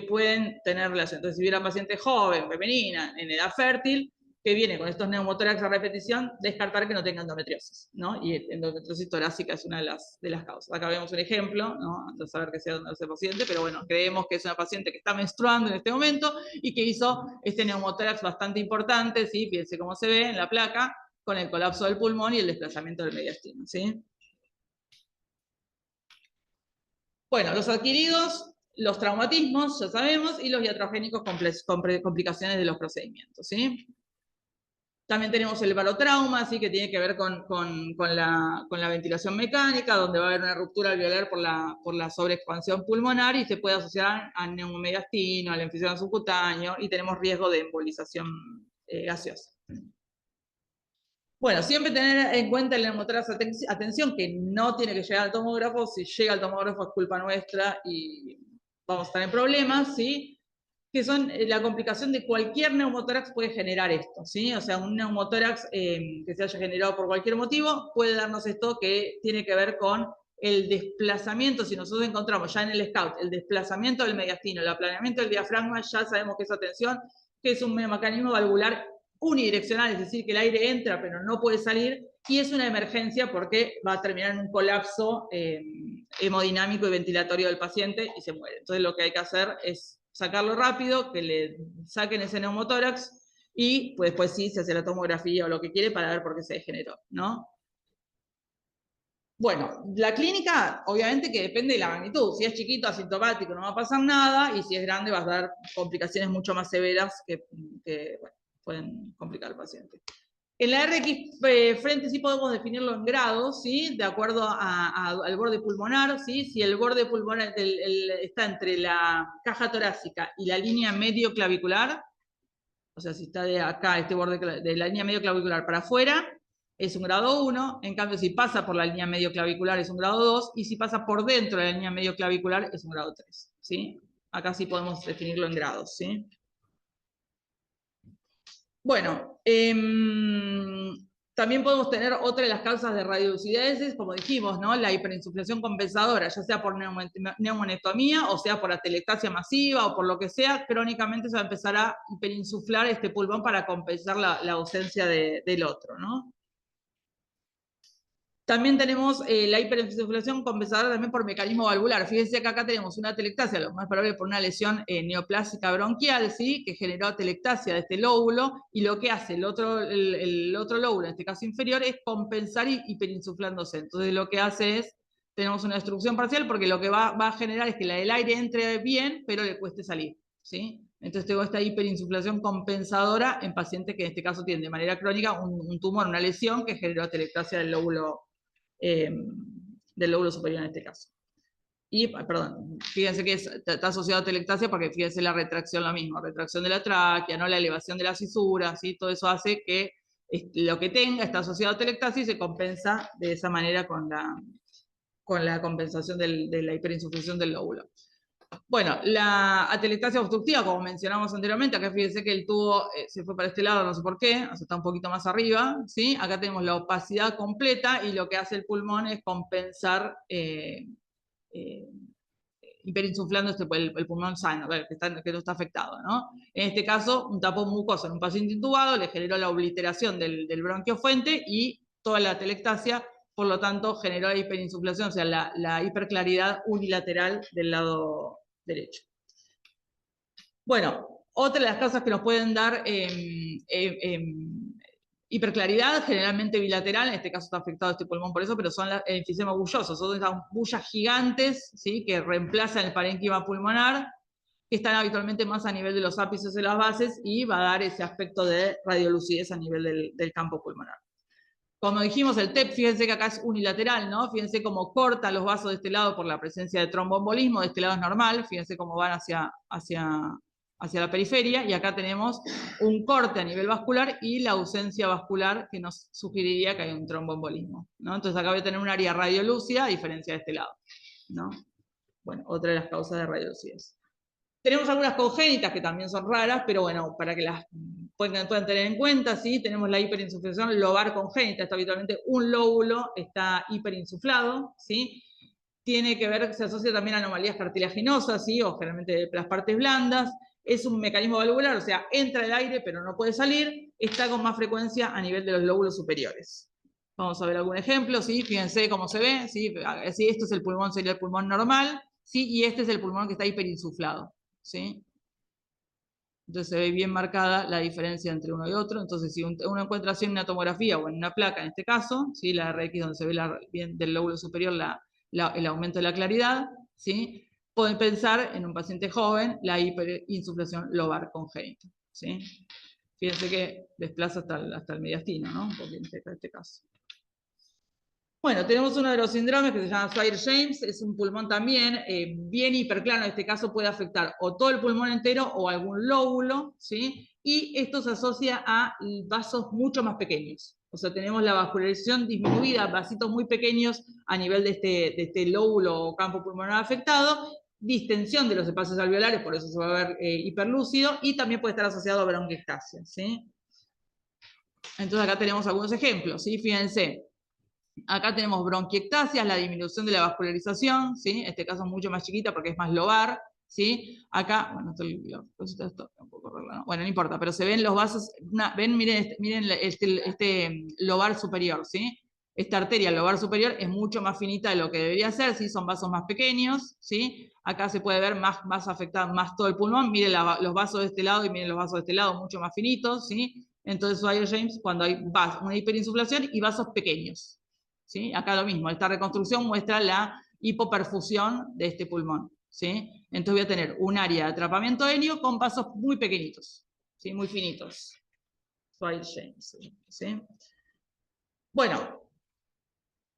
pueden tener relación. Entonces, si hubiera paciente joven, femenina, en edad fértil, que viene con estos neumotórax a repetición, descartar que no tenga endometriosis, ¿no? Y endometriosis torácica es una de las causas. Acá vemos un ejemplo, ¿no? Antes de saber que sea ese paciente, pero bueno, creemos que es una paciente que está menstruando en este momento y que hizo este neumotórax bastante importante, ¿sí? Fíjense cómo se ve en la placa, con el colapso del pulmón y el desplazamiento del mediastino, ¿sí? Bueno, los adquiridos, los traumatismos, ya sabemos, y los iatrogénicos con complicaciones de los procedimientos, ¿sí? También tenemos el barotrauma, ¿sí? Que tiene que ver con la ventilación mecánica, donde va a haber una ruptura alveolar por la sobreexpansión pulmonar y se puede asociar al neumomediastino, al enfisema subcutáneo, y tenemos riesgo de embolización gaseosa. Bueno, siempre tener en cuenta el neumotórax, atención, que no tiene que llegar al tomógrafo. Si llega al tomógrafo es culpa nuestra y vamos a estar en problemas, ¿sí? Que son la complicación de cualquier neumotórax puede generar esto, ¿sí? O sea, un neumotórax que se haya generado por cualquier motivo puede darnos esto, que tiene que ver con el desplazamiento. Si nosotros encontramos ya en el SCOUT el desplazamiento del mediastino, el aplanamiento del diafragma, ya sabemos que esa tensión, que es un mecanismo valvular unidireccional, es decir, que el aire entra pero no puede salir, y es una emergencia porque va a terminar en un colapso hemodinámico y ventilatorio del paciente y se muere. Entonces lo que hay que hacer es sacarlo rápido, que le saquen ese neumotórax y pues después sí se hace la tomografía o lo que quiere para ver por qué se degeneró, ¿no? Bueno, la clínica obviamente que depende de la magnitud. Si es chiquito, asintomático, no va a pasar nada, y si es grande va a dar complicaciones mucho más severas que bueno, pueden complicar al paciente. En la RX frente sí podemos definirlo en grados, ¿sí? De acuerdo al borde pulmonar, ¿sí? Si el borde pulmonar está entre la caja torácica y la línea medio clavicular, O sea, si está de acá, este borde de la línea medio clavicular para afuera, es un grado 1, en cambio si pasa por la línea medio clavicular es un grado 2, y si pasa por dentro de la línea medio clavicular es un grado 3, ¿sí? Acá sí podemos definirlo en grados, ¿sí? Bueno, también podemos tener otra de las causas de radiolucidez, como dijimos, ¿no? La hiperinsuflación compensadora, ya sea por neumonectomía, o sea por atelectasia masiva, o por lo que sea, crónicamente se va a empezar a hiperinsuflar este pulmón para compensar la ausencia del otro, ¿no? También tenemos la hiperinsuflación compensadora también por mecanismo valvular. Fíjense que acá tenemos una atelectasia, lo más probable por una lesión neoplásica bronquial, ¿sí? Que generó atelectasia de este lóbulo, y lo que hace el otro lóbulo, en este caso inferior, es compensar hiperinsuflándose. Entonces lo que hace es, tenemos una destrucción parcial porque lo que va a generar es que el aire entre bien, pero le cueste salir, ¿sí? Entonces tengo esta hiperinsuflación compensadora en pacientes que en este caso tienen de manera crónica un tumor, una lesión que generó atelectasia del lóbulo superior en este caso. Y, perdón, fíjense que está asociado a atelectasia porque fíjense la retracción, lo mismo, retracción de la tráquea, ¿no? La elevación de la cisura, ¿sí? Todo eso hace que lo que tenga está asociado a atelectasia y se compensa de esa manera con la compensación de la hiperinsuflación del lóbulo. Bueno, la atelectasia obstructiva, como mencionamos anteriormente, acá fíjense que el tubo se fue para este lado, no sé por qué, o sea, está un poquito más arriba, ¿sí? Acá tenemos la opacidad completa y lo que hace el pulmón es compensar hiperinsuflando el pulmón sano, que no está afectado, ¿no? En este caso, un tapón mucoso en un paciente intubado le generó la obliteración del bronquio fuente y toda la atelectasia, por lo tanto, generó la hiperinsuflación, o sea, la hiperclaridad unilateral del lado derecho. Bueno, otra de las causas que nos pueden dar hiperclaridad, generalmente bilateral, en este caso está afectado este pulmón por eso, pero son el enfisema bulloso, son esas bullas gigantes, ¿sí? Que reemplazan el parénquima pulmonar, que están habitualmente más a nivel de los ápices de las bases, y va a dar ese aspecto de radiolucidez a nivel del campo pulmonar. Como dijimos, el TEP, fíjense que acá es unilateral, ¿no? Fíjense cómo corta los vasos de este lado por la presencia de tromboembolismo, de este lado es normal, fíjense cómo van hacia la periferia, y acá tenemos un corte a nivel vascular y la ausencia vascular que nos sugeriría que hay un tromboembolismo, ¿no? Entonces acá voy a tener un área radiolúcida a diferencia de este lado, ¿no? Bueno, otra de las causas de radiolucidez. Tenemos algunas congénitas que también son raras, pero bueno, para que las puedan tener en cuenta, ¿sí? Tenemos la hiperinsuflación lobar congénita, está habitualmente un lóbulo está hiperinsuflado, ¿sí? Tiene que ver, se asocia también a anomalías cartilaginosas, ¿sí? O generalmente de las partes blandas. Es un mecanismo valvular, o sea, entra el aire pero no puede salir, está con más frecuencia a nivel de los lóbulos superiores. Vamos a ver algún ejemplo, ¿sí? Fíjense cómo se ve, ¿sí? Esto es el pulmón, sería el pulmón normal, ¿sí? Y este es el pulmón que está hiperinsuflado, ¿sí? Entonces se ve bien marcada la diferencia entre uno y otro. Entonces, si uno encuentra así en una tomografía o en una placa, en este caso, ¿sí? La RX, donde se ve bien del lóbulo superior el aumento de la claridad, ¿sí? Pueden pensar en un paciente joven la hiperinsuflación lobar congénita, ¿sí? Fíjense que desplaza hasta el mediastino, ¿no? Un poquito en este caso. Bueno, tenemos uno de los síndromes que se llama Swyer-James, es un pulmón también bien hiperplano, en este caso puede afectar o todo el pulmón entero o algún lóbulo, ¿sí? Y esto se asocia a vasos mucho más pequeños. O sea, tenemos la vascularización disminuida, vasitos muy pequeños a nivel de este lóbulo o campo pulmonar afectado, distensión de los espacios alveolares, por eso se va a ver hiperlúcido, y también puede estar asociado a bronquiectasia, ¿sí? Entonces acá tenemos algunos ejemplos, ¿sí? Fíjense. Acá tenemos bronquiectasias, la disminución de la vascularización, ¿sí? En este caso es mucho más chiquita porque es más lobar, ¿sí? Acá, bueno, esto un poco raro, ¿no? Bueno, no importa, pero se ven los vasos, miren este lobar superior, ¿sí? Esta arteria lobar superior es mucho más finita de lo que debería ser, ¿sí? Son vasos más pequeños, ¿sí? Acá se puede ver más afectado, más todo el pulmón, miren los vasos de este lado y miren los vasos de este lado, mucho más finitos, ¿sí? Entonces, Swyer-James, cuando hay una hiperinsuflación y vasos pequeños, ¿sí? Acá lo mismo, esta reconstrucción muestra la hipoperfusión de este pulmón, ¿sí? Entonces voy a tener un área de atrapamiento aéreo con vasos muy pequeñitos, ¿sí? Muy finitos. Swyer-James, ¿sí? Bueno,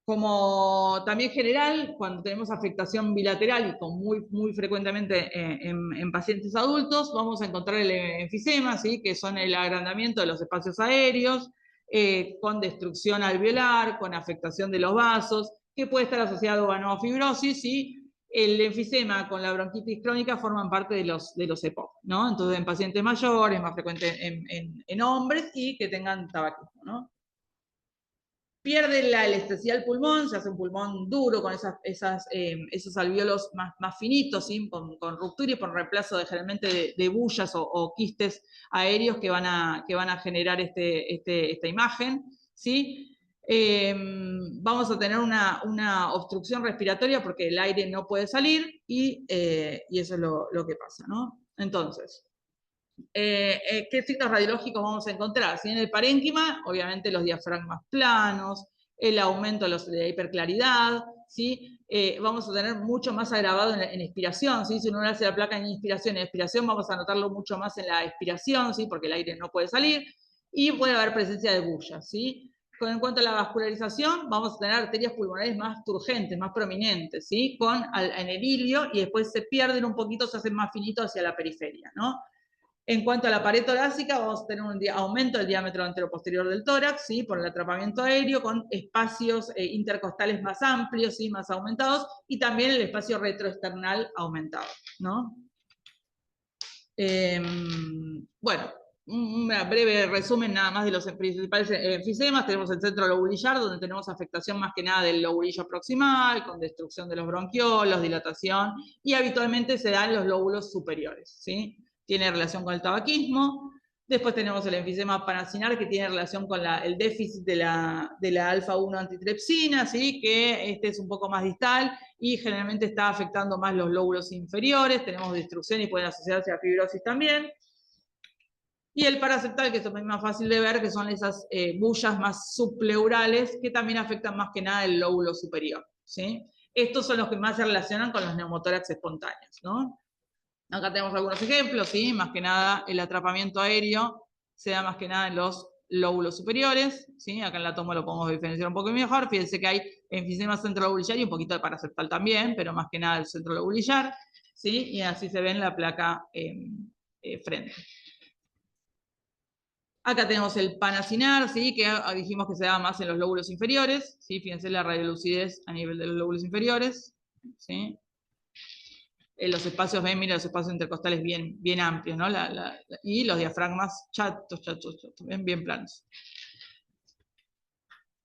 Como también general, cuando tenemos afectación bilateral y con muy frecuentemente en pacientes adultos, vamos a encontrar el enfisema, ¿sí? Que son el agrandamiento de los espacios aéreos, con destrucción alveolar, con afectación de los vasos, que puede estar asociado a neofibrosis, y el enfisema con la bronquitis crónica forman parte de los EPOC, ¿no? Entonces, en pacientes mayores, más frecuente en hombres y que tengan tabaquismo, ¿no? Pierde la elasticidad del pulmón, se hace un pulmón duro con esos alvéolos más finitos, ¿sí? con ruptura y por reemplazo generalmente de bullas o quistes aéreos que van a generar esta imagen, ¿sí? Vamos a tener una obstrucción respiratoria porque el aire no puede salir y eso es lo que pasa, ¿no? Entonces, ¿qué signos radiológicos vamos a encontrar? Si en el parénquima, obviamente los diafragmas planos, el aumento de la hiperclaridad, ¿sí? Vamos a tener mucho más agravado en expiración, ¿sí? Si uno hace la placa en inspiración y expiración, vamos a notarlo mucho más en la expiración, ¿sí? Porque el aire no puede salir, y puede haber presencia de bullas, ¿sí? En cuanto a la vascularización, vamos a tener arterias pulmonares más turgentes, más prominentes, ¿sí? En el ilio, y después se pierden un poquito, se hacen más finitos hacia la periferia, ¿no? En cuanto a la pared torácica, vamos a tener un aumento del diámetro anteroposterior del tórax, ¿sí? Por el atrapamiento aéreo, con espacios intercostales más amplios, ¿sí? Más aumentados, y también el espacio retroesternal aumentado, ¿no? Bueno, un breve resumen nada más de los principales enfisemas. Tenemos el centro lobulillar, donde tenemos afectación más que nada del lobulillo proximal, con destrucción de los bronquiolos, dilatación, y habitualmente se da en los lóbulos superiores, ¿sí? Tiene relación con el tabaquismo. Después tenemos el enfisema paracinar, que tiene relación con el déficit de la alfa-1 antitrepsina, ¿sí? Que este es un poco más distal y generalmente está afectando más los lóbulos inferiores. Tenemos destrucción y pueden asociarse a fibrosis también. Y el paraseptal, que es más fácil de ver, que son esas bullas más subpleurales, que también afectan más que nada el lóbulo superior, ¿sí? Estos son los que más se relacionan con los neumotórax espontáneos, ¿no? Acá tenemos algunos ejemplos, ¿sí? Más que nada el atrapamiento aéreo se da más que nada en los lóbulos superiores, ¿sí? Acá en la toma lo podemos diferenciar un poco mejor. Fíjense que hay enfisema centrolobulillar y un poquito de paraseptal también, pero más que nada el centrolobulillar, ¿sí? Y así se ve en la placa frente. Acá tenemos el panacinar, ¿sí? Que dijimos que se da más en los lóbulos inferiores, ¿sí? Fíjense la radiolucidez a nivel de los lóbulos inferiores, ¿sí? Los espacios, ven, mira, los espacios intercostales bien amplios, ¿no? Y los diafragmas chatos, bien planos.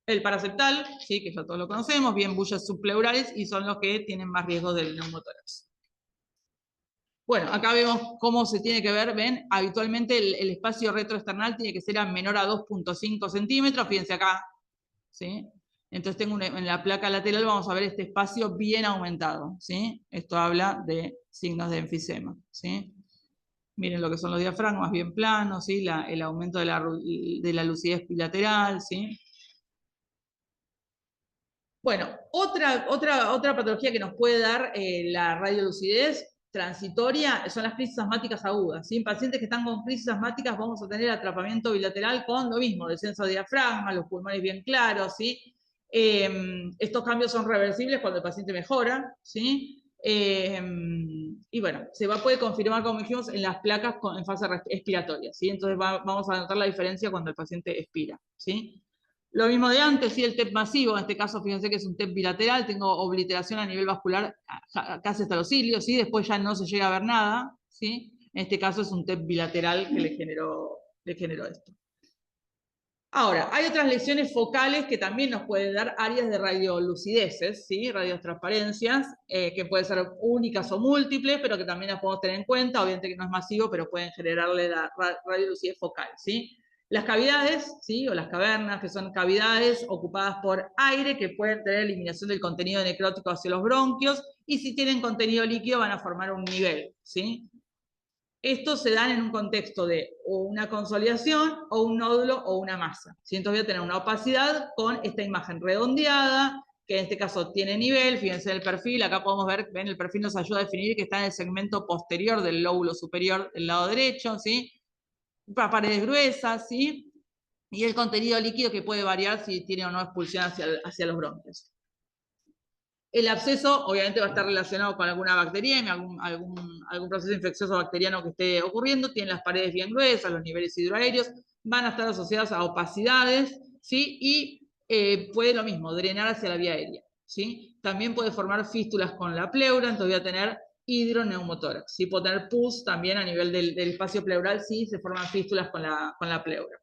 El paraseptal, ¿sí? Que ya todos lo conocemos, bien bullas subpleurales, y son los que tienen más riesgo del neumotórax. Bueno, acá vemos cómo se tiene que ver, ven, habitualmente el espacio retroesternal tiene que ser menor a 2.5 centímetros, fíjense acá, ¿sí? Entonces tengo en la placa lateral vamos a ver este espacio bien aumentado, ¿sí? Esto habla de signos de enfisema, ¿sí? Miren lo que son los diafragmas bien planos, ¿sí? El aumento de la lucidez bilateral, ¿sí? Bueno, otra patología que nos puede dar la radiolucidez transitoria son las crisis asmáticas agudas, ¿sí? En pacientes que están con crisis asmáticas vamos a tener atrapamiento bilateral con lo mismo, descenso de diafragma, los pulmones bien claros, ¿sí? Estos cambios son reversibles cuando el paciente mejora, ¿sí? Y bueno, puede confirmar, como dijimos, en las placas en fase expiratoria, ¿sí? Entonces vamos a notar la diferencia cuando el paciente expira, ¿sí? Lo mismo de antes, sí, el TEP masivo, en este caso fíjense que es un TEP bilateral, tengo obliteración a nivel vascular casi hasta los cilios, ¿sí? Después ya no se llega a ver nada, ¿sí? En este caso es un TEP bilateral que le generó esto. Ahora, hay otras lesiones focales que también nos pueden dar áreas de radiolucideces, ¿sí? Radiotransparencias, que pueden ser únicas o múltiples, pero que también las podemos tener en cuenta, obviamente que no es masivo, pero pueden generarle la radiolucidez focal, ¿sí? Las cavidades, ¿sí? O las cavernas, que son cavidades ocupadas por aire, que pueden tener eliminación del contenido necrótico hacia los bronquios, y si tienen contenido líquido van a formar un nivel, ¿sí? Estos se dan en un contexto de o una consolidación, o un nódulo, o una masa, ¿sí? Entonces voy a tener una opacidad con esta imagen redondeada, que en este caso tiene nivel. Fíjense el perfil, acá podemos ver, ven, el perfil nos ayuda a definir que está en el segmento posterior del lóbulo superior del lado derecho, ¿sí? Paredes gruesas, ¿sí? y el contenido líquido que puede variar si tiene o no expulsión hacia los bronquios. El absceso obviamente va a estar relacionado con alguna bacteriemia, algún proceso infeccioso bacteriano que esté ocurriendo, tiene las paredes bien gruesas, los niveles hidroaéreos, van a estar asociados a opacidades, ¿sí? Y puede lo mismo, drenar hacia la vía aérea, ¿sí? También puede formar fístulas con la pleura, entonces voy a tener hidroneumotórax, ¿sí? Puedo tener pus también a nivel del espacio pleural, sí, se forman fístulas con la pleura.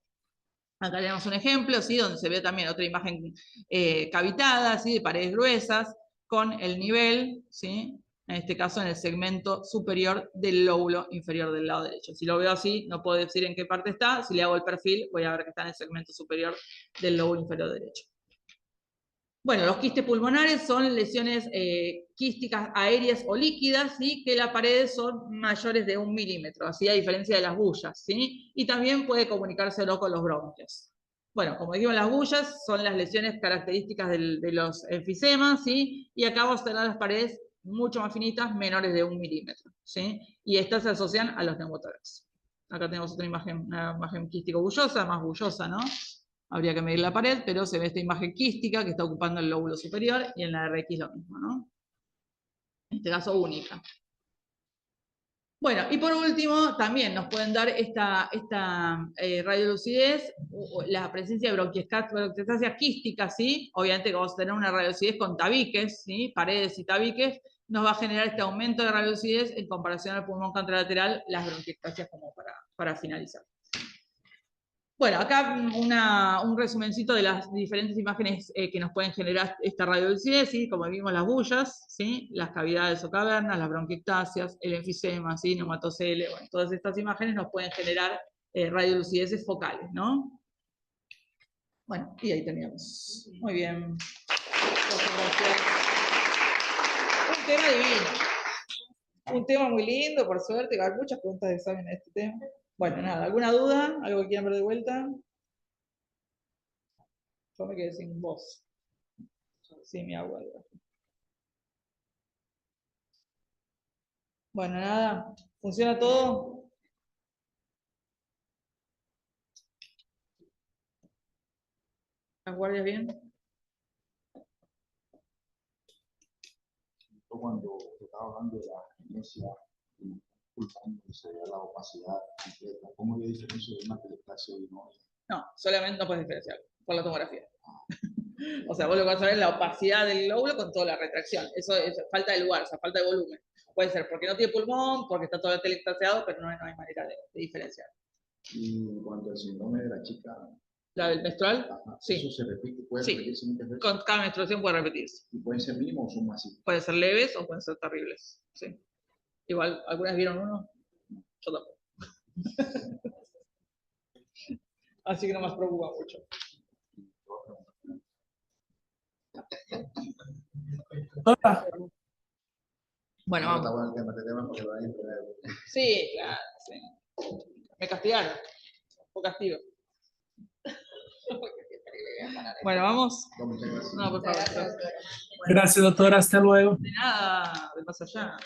Acá tenemos un ejemplo, ¿sí? Donde se ve también otra imagen cavitada, ¿sí? De paredes gruesas, con el nivel, ¿sí? En este caso en el segmento superior del lóbulo inferior del lado derecho. Si lo veo así, no puedo decir en qué parte está. Si le hago el perfil, voy a ver que está en el segmento superior del lóbulo inferior derecho. Bueno, los quistes pulmonares son lesiones quísticas aéreas o líquidas, ¿sí? Que las paredes son mayores de 1 milímetro, así a diferencia de las bullas, ¿sí? Y también puede comunicárselo con los bronquios. Bueno, como dijimos, las bullas son las lesiones características de los enfisemas, ¿sí? Y acá vamos a tener las paredes mucho más finitas, menores de 1 milímetro, ¿sí? Y estas se asocian a los neumotórax. Acá tenemos otra imagen, una imagen quístico-bullosa, más bullosa, ¿no? Habría que medir la pared, pero se ve esta imagen quística que está ocupando el lóbulo superior y en la RX lo mismo, ¿no? En este caso única. Bueno, y por último, también nos pueden dar esta radiolucidez, la presencia de bronquiectasias quísticas, ¿sí? Obviamente que vamos a tener una radiolucidez con tabiques, ¿sí? Paredes y tabiques, nos va a generar este aumento de radiolucidez en comparación al pulmón contralateral, las bronquiectasias como para finalizar. Bueno, acá un resumencito de las diferentes imágenes que nos pueden generar esta radiolucidez, ¿sí? Como vimos las bullas, ¿sí? Las cavidades o cavernas, las bronquiectasias, el enfisema, ¿sí? Neumatocele, bueno, todas estas imágenes nos pueden generar radiolucideces focales, ¿no? Bueno, y ahí terminamos. Muy bien. Muchas gracias. Un tema divino. Un tema muy lindo, por suerte, hay muchas preguntas de examen en este tema. Bueno, nada, ¿alguna duda? ¿Algo que quieran ver de vuelta? Yo me quedé sin voz. Sí, mi abuelo. Bueno, nada. ¿Funciona todo? ¿Las guardias bien? Cuando te estaba hablando de la agencia pulmón, se ve la opacidad completa, ¿cómo yo diferencio de una telestasia y no? No, solamente no puedes diferenciar por la tomografía. O sea, vos lo que vas a ver es la opacidad del lóbulo con toda la retracción. Eso es falta de lugar, o sea, falta de volumen. Puede ser porque no tiene pulmón, porque está todo telestasiado, pero no hay manera de diferenciar. Y en cuanto al síndrome de la chica, ¿La del menstrual? ajá, Sí. ¿eso se repite? ¿Puede sí. repetirse muchas veces? Con cada menstruación puede repetirse. ¿Y pueden ser mínimos o son masivos? Pueden ser leves o pueden ser terribles. Sí. Igual, ¿algunas vieron uno? Yo tampoco. Así que no me preocupa mucho. Bueno, vamos. Está bueno el tema porque lo van a entender. Sí, claro, sí. Me castigaron. Fue castigo. Bueno, vamos. No, por favor. Gracias, doctora. Hasta luego. De nada, de más allá.